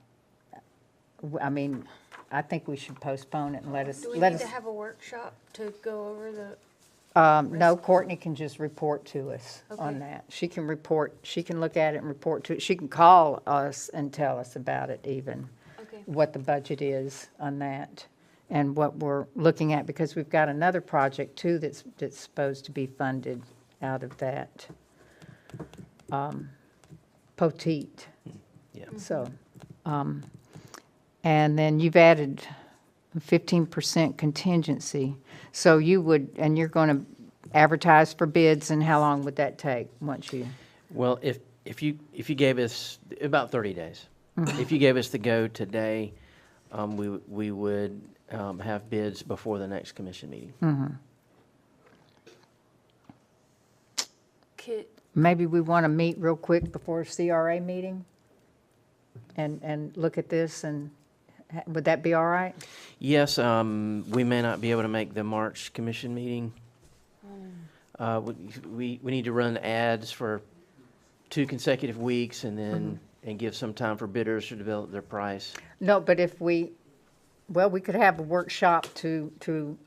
I mean, I think we should postpone it and let us. Do we need to have a workshop to go over the, No, Courtney can just report to us on Okay. that. She can report, she can look at it and report to it. She can call us and tell us about it even, okay, what the budget is on that and what we're looking at, because we've got another project too that's supposed to be funded out of that. Poteet. Yeah. So, and then you've added 15% contingency. So you would, and you're going to advertise for bids, and how long would that take once you? Well, if you gave us about 30 days, if you gave us the go today, we would have bids before the next commission meeting. Maybe we want to meet real quick before a CRA meeting and look at this, and would that be all right? Yes, we may not be able to make the March commission meeting. We need to run ads for 2 consecutive weeks, and then and give some time for bidders to develop their price. No, but if we could have a workshop to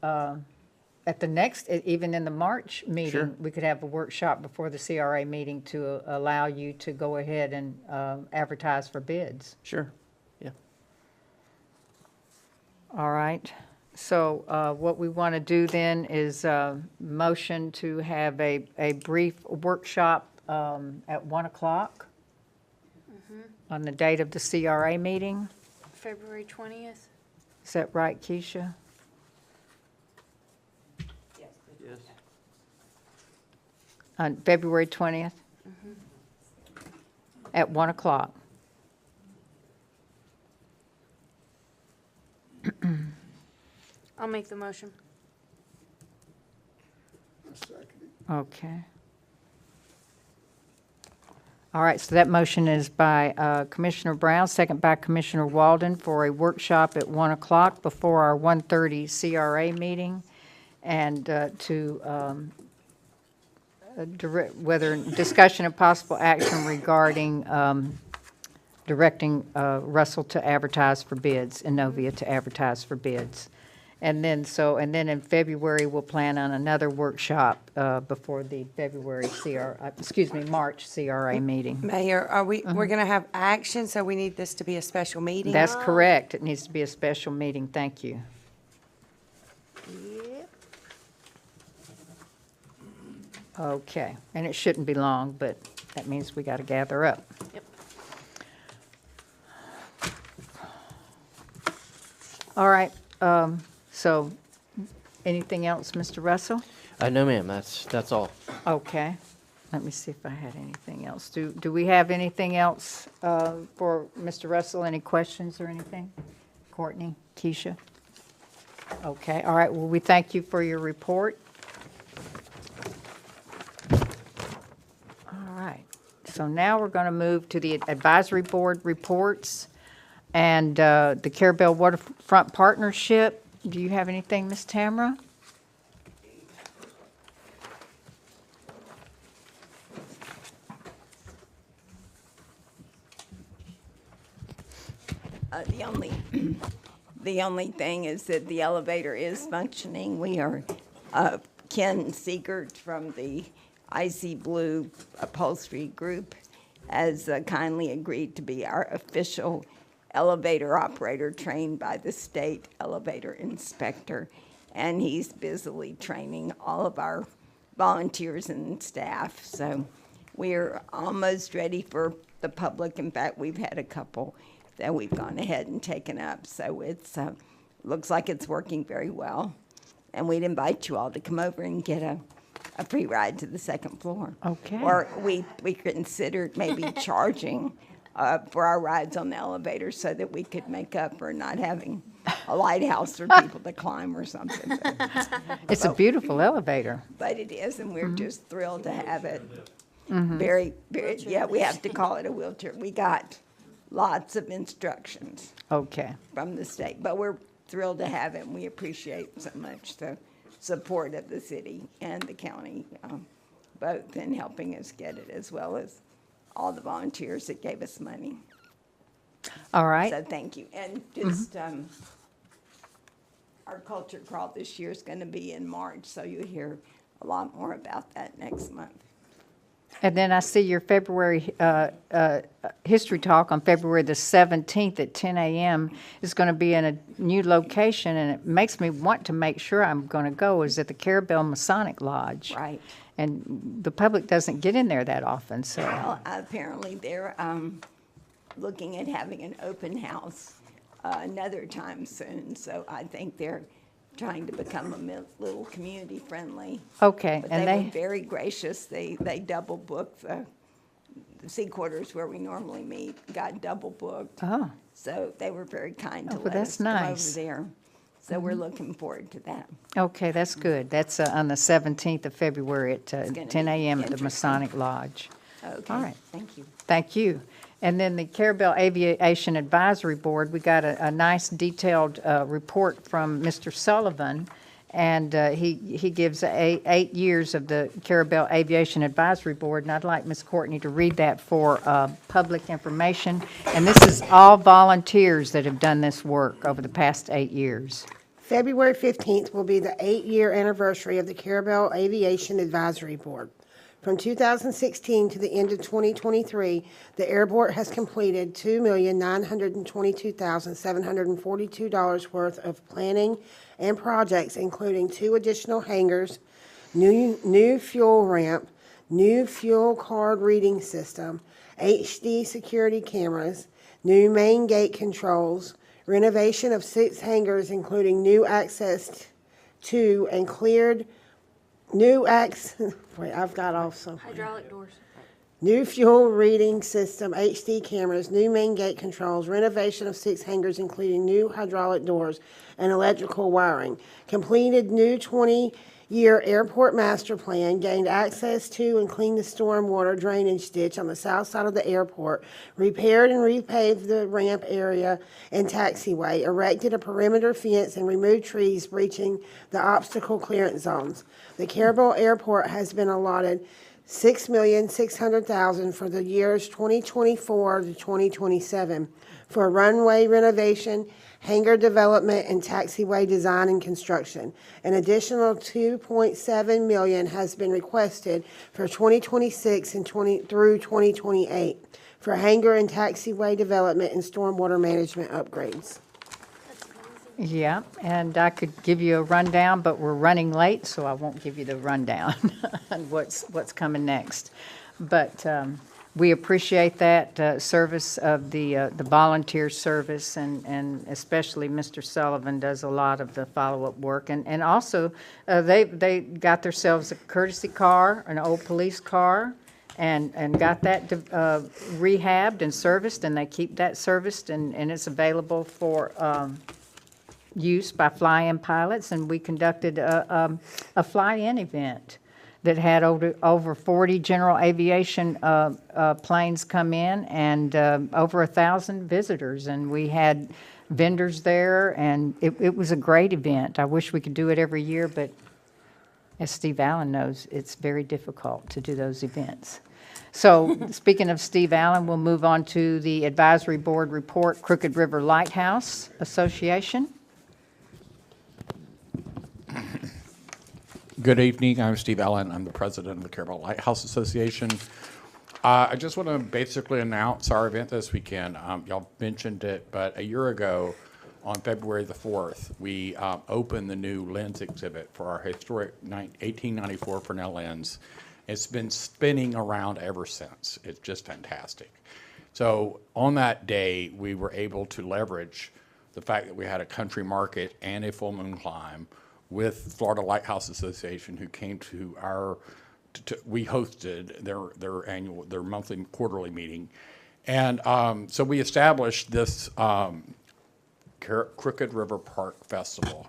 at the next, even in the March meeting, Sure. we could have a workshop before the CRA meeting to allow you to go ahead and advertise for bids. Sure. Yeah. All right. So what we want to do then is motion to have a brief workshop at 1 o'clock on the date of the CRA meeting. February 20th. Is that right, Keisha? Yes. On February 20th? At 1 o'clock. I'll make the motion. I second it. Okay. All right, so that motion is by Commissioner Brown, second by Commissioner Walden for a workshop at 1 o'clock before our 1:30 CRA meeting, and whether discussion of possible action regarding directing Russell to advertise for bids, Innovia to advertise for bids. And then in February, we'll plan on another workshop before the March CRA meeting. Mayor, we're going to have action, so we need this to be a special meeting? That's correct. It needs to be a special meeting. Thank you. Yep. Okay, and it shouldn't be long, but that means we got to gather up. Yep. All right, so anything else, Mr. Russell? No, ma'am, that's all. Okay, let me see if I had anything else. Do we have anything else for Mr. Russell? Any questions or anything? Courtney, Keisha? Okay, all right, well, we thank you for your report. All right, so now we're going to move to the advisory board reports and the Carrabelle Waterfront Partnership. Do you have anything, Ms. Tamara? The only thing is that the elevator is functioning. We are, Ken Siegert from the Icy Blue Upholstery Group has kindly agreed to be our official elevator operator trained by the state elevator inspector. And he's busily training all of our volunteers and staff. So we're almost ready for the public. In fact, we've had a couple that we've gone ahead and taken up. So it's looks like it's working very well. And we'd invite you all to come over and get a free ride to the second floor. Okay. Or we considered maybe charging for our rides on the elevator so that we could make up for not having a lighthouse for people to climb or something. It's a beautiful elevator. But it is, and we're just thrilled to have it. Very, very, yeah, we have to call it a wheelchair. We got lots of instructions Okay. from the state, but we're thrilled to have it, and we appreciate so much the support of the city and the county, both in helping us get it, as well as all the volunteers that gave us money. All right. So thank you. And just, our culture crawl this year is going to be in March, so you'll hear a lot more about that next month. And then I see your February history talk on February the 17th at 10 a.m. is going to be in a new location, and it makes me want to make sure I'm going to go, is at the Carrabelle Masonic Lodge. Right. And the public doesn't get in there that often, so. Well, apparently they're looking at having an open house another time soon, so I think they're trying to become a little community friendly. Okay, But and they were they, very gracious. They double booked the sea quarters where we normally meet, got double booked. oh, So they were very kind to Oh, well, let that's us come over nice. there. So we're looking forward to that. okay, that's good. That's on the 17th of February at gonna 10 be a.m. at the interesting. Masonic Lodge. Okay. All right. Thank you. Thank you. And then the Carrabelle Aviation Advisory Board, we got a nice detailed report from Mr. Sullivan, and he gives 8 years of the Carrabelle Aviation Advisory Board, and I'd like Ms. Courtney to read that for public information. And this is all volunteers that have done this work over the past 8 years. February 15th will be the 8-year anniversary of the Carrabelle Aviation Advisory Board. From 2016 to the end of 2023, the airport has completed $2,922,742 worth of planning and projects, including 2 additional hangars, new fuel ramp, new fuel card reading system, HD security cameras, new main gate controls, renovation of 6 hangars, including new access to and cleared new wait, I've got also. Hydraulic doors. New fuel reading system, HD cameras, new main gate controls, renovation of 6 hangars, including new hydraulic doors and electrical wiring. Completed new 20-year airport master plan, gained access to and cleaned the stormwater drainage ditch on the south side of the airport, repaired and repaved the ramp area and taxiway, erected a perimeter fence and removed trees breaching the obstacle clearance zones. The Carrabelle Airport has been allotted $6,600,000 for the years 2024 to 2027 for runway renovation, hangar development, and taxiway design and construction. An additional $2.7 million has been requested for 2026 and through 2028 for hangar and taxiway development and stormwater management upgrades. Yeah, and I could give you a rundown, but we're running late, so I won't give you the rundown on what's coming next. But we appreciate that service of the volunteer service, and especially Mr. Sullivan does a lot of the follow-up work. And also, they got themselves a courtesy car, an old police car, and got that rehabbed and serviced, and they keep that serviced, and it's available for use by fly-in pilots, and we conducted a fly-in event that had over 40 general aviation planes come in and over 1,000 visitors, and we had vendors there, and it was a great event. I wish we could do it every year, but as Steve Allen knows, it's very difficult to do those events. So speaking of Steve Allen, we'll move on to the advisory board report, Crooked River Lighthouse Association. Good evening. I'm Steve Allen. I'm the president of the Carrabelle Lighthouse Association. I just want to basically announce our event this weekend. Y'all mentioned it, but a year ago, on February the 4th, we opened the new lens exhibit for our historic 1894 Fresnel lens. It's been spinning around ever since. It's just fantastic. So on that day, we were able to leverage the fact that we had a country market and a full moon climb with Florida Lighthouse Association, who came to our, we hosted their monthly, quarterly meeting. And so we established this Crooked River Park Festival.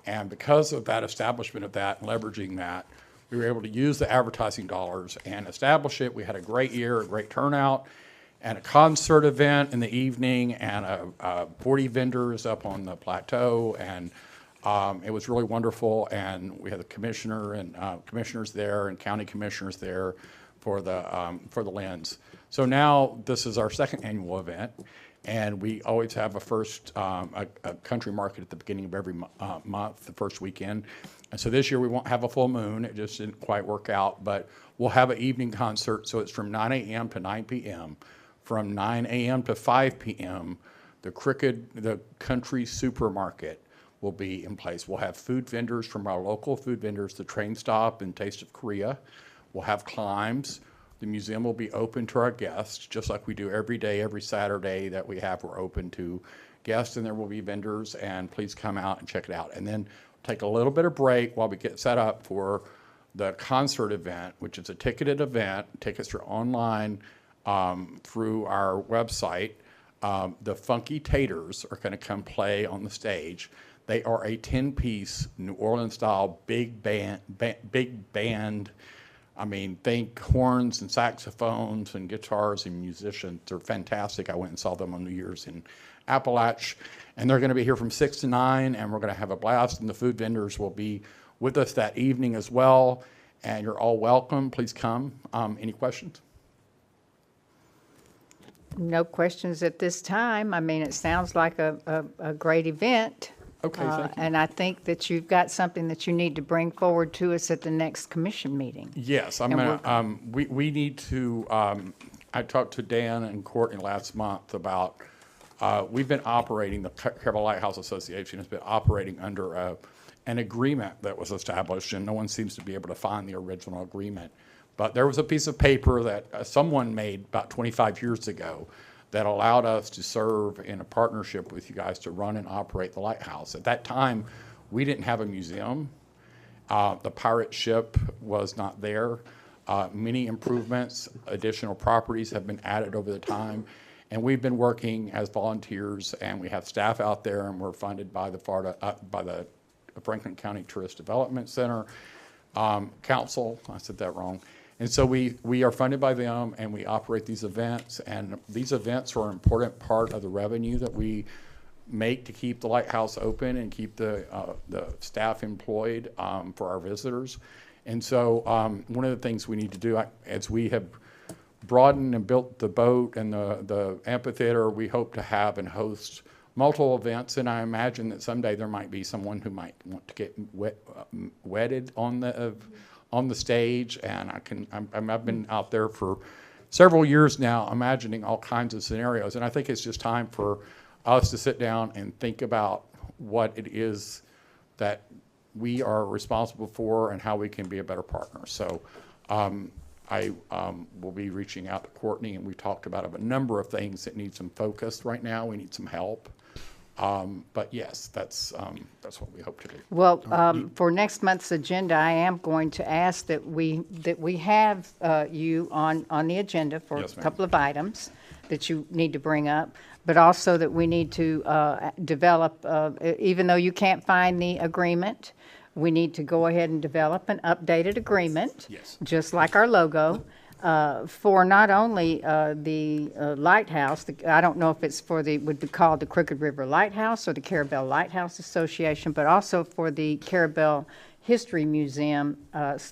And because of that establishment of that, and leveraging that, we were able to use the advertising dollars and establish it. We had a great year, a great turnout, and a concert event in the evening, and 40 vendors up on the plateau, and it was really wonderful, and we had the commissioner and commissioners there and county commissioners there for the lens. So now this is our second annual event, and we always have a country market at the beginning of every month, the first weekend. And so this year we won't have a full moon. It just didn't quite work out, but we'll have an evening concert. So it's from 9 a.m. to 9 p.m. From 9 a.m. to 5 p.m., the country supermarket will be in place. We'll have food vendors from our local food vendors, the Train Stop and Taste of Korea. We'll have climbs. The museum will be open to our guests, just like we do every day, every Saturday that we have, we're open to guests, and there will be vendors, and please come out and check it out. And then take a little bit of break while we get set up for the concert event, which is a ticketed event. Tickets are online through our website. The Funky Taters are going to come play on the stage. They are a 10-piece New Orleans-style big band. I mean, think horns and saxophones and guitars and musicians. They're fantastic. I went and saw them on New Year's in Appalachia. And they're going to be here from 6 to 9, and we're going to have a blast. And the food vendors will be with us that evening as well. And you're all welcome. Please come. Any questions? No questions at this time. I mean, it sounds like a great event. Okay, thank you. And I think that you've got something that you need to bring forward to us at the next commission meeting. Yes, I'm gonna. We need to. I talked to Dan and Courtney last month about. We've been operating. The Carrabelle Lighthouse Association has been operating under an agreement that was established, and no one seems to be able to find the original agreement. But there was a piece of paper that someone made about 25 years ago that allowed us to serve in a partnership with you guys to run and operate the lighthouse. At that time, we didn't have a museum. The pirate ship was not there. Many improvements, additional properties have been added over the time. And we've been working as volunteers, and we have staff out there, and we're funded by the Franklin County Tourist Development Center Council. I said that wrong. And so we are funded by them, and we operate these events. And these events are an important part of the revenue that we make to keep the lighthouse open and keep the staff employed for our visitors. And so one of the things we need to do, as we have broadened and built the boat and the amphitheater, we hope to have and host multiple events. And I imagine that someday there might be someone who might want to get wedded on the stage. And I've been out there for several years now imagining all kinds of scenarios. And I think it's just time for us to sit down and think about what it is that we are responsible for and how we can be a better partner. So I will be reaching out to Courtney, and we talked about a number of things that need some focus right now. We need some help. But yes, that's what we hope to do. Well, for next month's agenda, I am going to ask that we have you on the agenda for Yes, a ma'am. couple of items that you need to bring up, but also that we need to develop, even though you can't find the agreement, we need to go ahead and develop an updated agreement. Yes. Just like our logo, for not only the lighthouse, I don't know if it's would be called the Crooked River Lighthouse or the Carrabelle Lighthouse Association, but also for the Carrabelle History Museum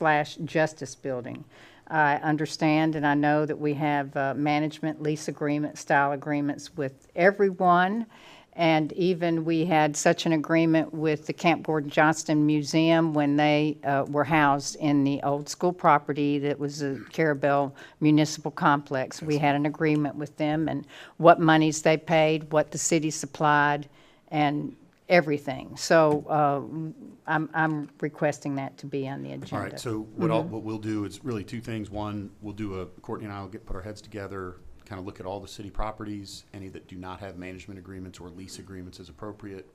/ Justice Building. I understand and I know that we have management lease agreement style agreements with everyone. And even we had such an agreement with the Camp Gordon Johnston Museum when they were housed in the old school property that was a Carrabelle Municipal Complex. We had an agreement with them and what monies they paid, what the city supplied, and everything. So I'm requesting that to be on the agenda. All right, so what we'll do is really two things. One, we'll do Courtney and I will put our heads together, kind of look at all the city properties, any that do not have management agreements or lease agreements as appropriate.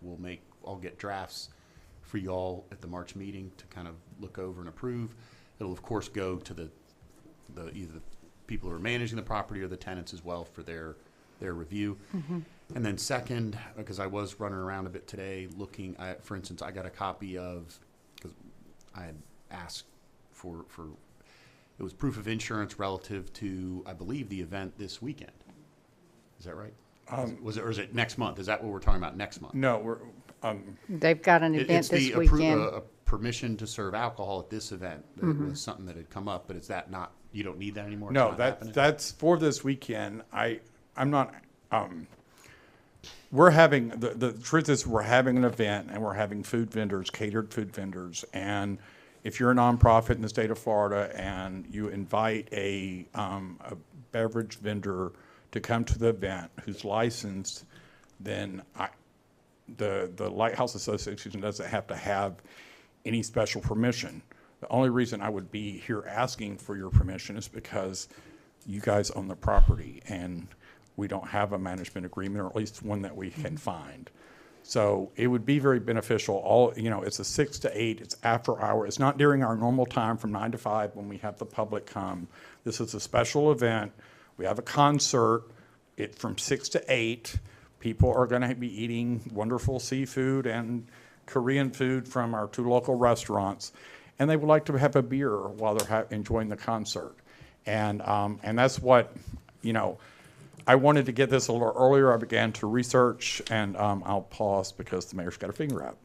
I'll get drafts for you all at the March meeting to kind of look over and approve. It'll of course go to either the people who are managing the property or the tenants as well for their review. Mm-hmm. And then second, because I was running around a bit today looking at, for instance, I got a copy of, because I had asked for it was proof of insurance relative to, I believe, the event this weekend. Is that right? Or is it next month? Is that what we're talking about next month? No, we're, They've got an event this weekend. It's the permission to serve alcohol at this event. That was something that had come up, but is that not, you don't need that anymore? It's no, not happening? that's for this weekend. I'm not, we're having, the truth is we're having an event and we're having food vendors, catered food vendors. And if you're a nonprofit in the state of Florida and you invite a beverage vendor to come to the event who's licensed, then the Lighthouse Association doesn't have to have any special permission. The only reason I would be here asking for your permission is because you guys own the property and we don't have a management agreement, or at least one that we can find. So it would be very beneficial. It's a 6 to 8, it's after hour. It's not during our normal time from 9 to 5 when we have the public come. This is a special event. We have a concert. From 6 to 8, people are gonna be eating wonderful seafood and Korean food from our 2 local restaurants. And they would like to have a beer while they're enjoying the concert. And that's what, I wanted to get this a little earlier. I began to research, and I'll pause because the mayor's got a finger out.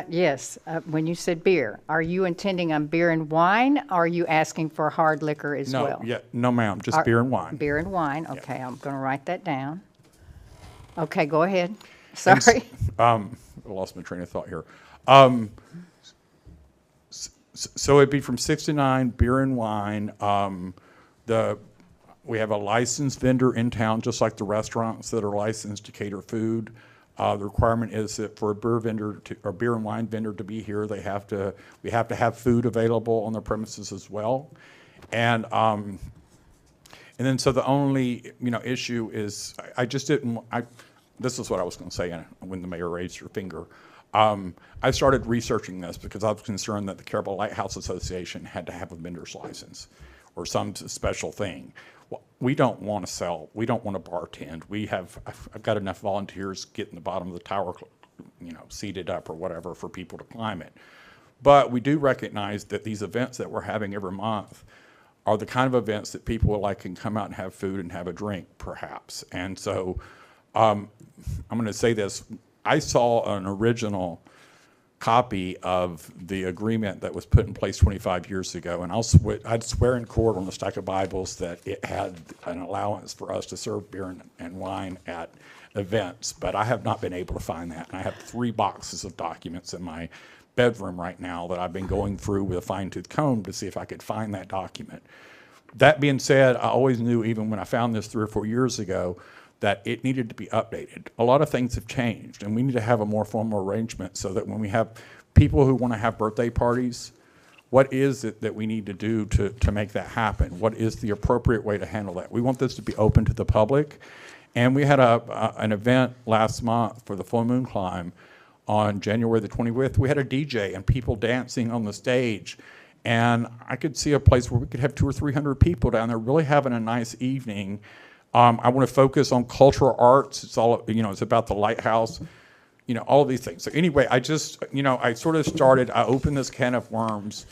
Yes, when you said beer, are you intending on beer and wine? Or are you asking for hard liquor as well? No, ma'am, just beer and wine. Beer and wine, okay, I'm going to write that down. Okay, go ahead. Sorry. I lost my train of thought here. So it'd be from 6 to 9, beer and wine. We have a licensed vendor in town, just like the restaurants that are licensed to cater food. The requirement is that for a beer and wine vendor to be here, we have to have food available on the premises as well. And then so the only, issue is, I just didn't, this is what I was going to say when the mayor raised her finger. I started researching this because I was concerned that the Carrabelle Lighthouse Association had to have a vendor's license or some special thing. Well, we don't want to sell. We don't want to bartend. I've got enough volunteers getting the bottom of the tower, seated up or whatever for people to climb it. But we do recognize that these events that we're having every month are the kind of events that people would like can come out and have food and have a drink, perhaps. And so I'm going to say this. I saw an original copy of the agreement that was put in place 25 years ago, and I'd swear in court on a stack of Bibles that it had an allowance for us to serve beer and wine at events, but I have not been able to find that. And I have 3 boxes of documents in my bedroom right now that I've been going through with a fine-tooth comb to see if I could find that document. That being said, I always knew, even when I found this 3 or 4 years ago, that it needed to be updated. A lot of things have changed, and we need to have a more formal arrangement so that when we have people who want to have birthday parties, what is it that we need to do to make that happen? What is the appropriate way to handle that? We want this to be open to the public. And we had an event last month for the Full Moon Climb on January the 25th. We had a DJ and people dancing on the stage. And I could see a place where we could have 200 or 300 people down there really having a nice evening. I want to focus on cultural arts. It's all, it's about the lighthouse, all of these things. So anyway, I sort of started, I opened this can of worms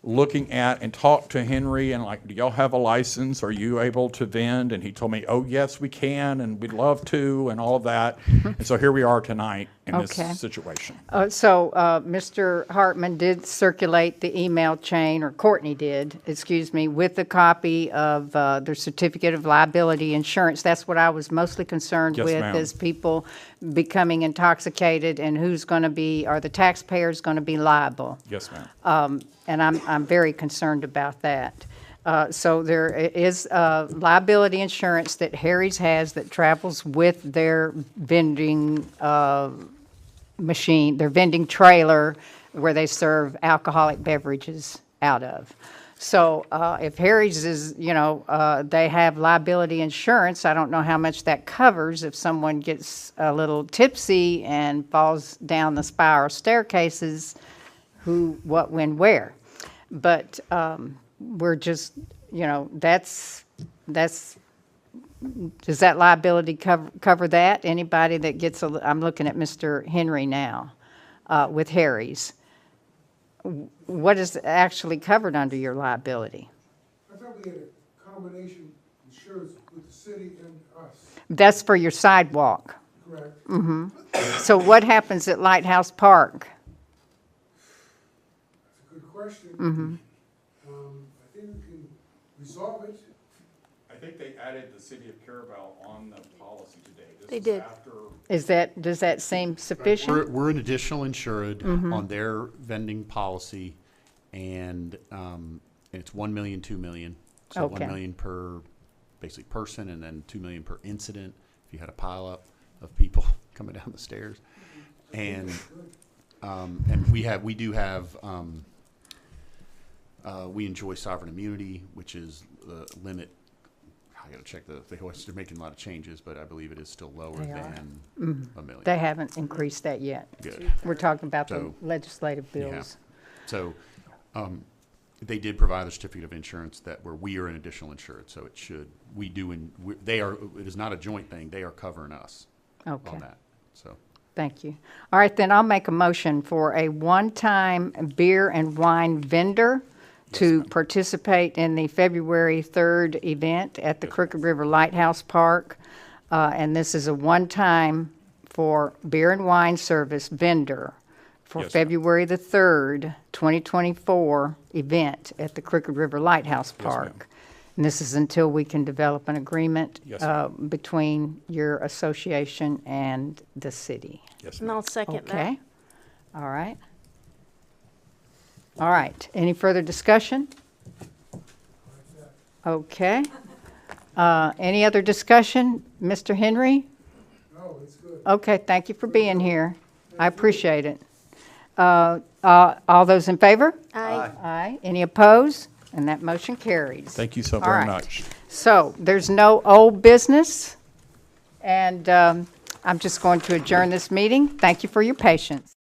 looking at and talked to Henry and do y'all have a license? Are you able to vend? And he told me, oh, yes, we can, and we'd love to, and all of that. And so here we are tonight in this situation. So Mr. Hartman did circulate the email chain, or Courtney did, with a copy of the certificate of liability insurance. That's what I was mostly concerned with, ma'am. is people becoming intoxicated and are the taxpayers going to be liable? Yes, ma'am. And I'm very concerned about that. So there is liability insurance that Harry's has that travels with their vending machine, their vending trailer where they serve alcoholic beverages out of. So if Harry's is, they have liability insurance, I don't know how much that covers if someone gets a little tipsy and falls down the spiral staircases, who, what, when, where. But we're just, does that liability cover that? Anybody that gets I'm looking at Mr. Henry now with Harry's. What is actually covered under your liability? I thought we had a combination insurance with the city and us. That's for your sidewalk. Correct. Mm-hmm. So what happens at Lighthouse Park? That's a good question. Mm-hmm. I think we can resolve it. I think they added the city of Carrabelle on the policy today. They did. Does that seem sufficient? We're an additional insured on their vending policy, and it's 1 million, 2 million. So Okay. 1 million per basically person, and then 2 million per incident if you had a pile up of people coming down the stairs. And we enjoy sovereign immunity, which is the limit. I got to check they're making a lot of changes, but I believe it is still lower than $1 million. They haven't increased that yet. Good. We're talking about the So, legislative bills. So they did provide a certificate of insurance where we are an additional insured. So it is not a joint thing. They are covering us on that. So. Thank you. All right, then I'll make a motion for a one-time beer and wine vendor to participate in the February 3rd event at the Crooked River Lighthouse Park. And this is a one-time for beer and wine service vendor for February the 3rd, 2024 event at the Crooked River Lighthouse Park. And this is until we can develop an agreement between your association and the city. Yes, And I'll second that. Okay. All right. All right. Any further discussion? Okay. Any other discussion? Mr. Henry? No, it's good. Okay, thank you for being here. I appreciate it. All those in favor? Aye. Aye. Any opposed? And that motion carries. Thank you so All very right. much. So there's no old business, and I'm just going to adjourn this meeting. Thank you for your patience.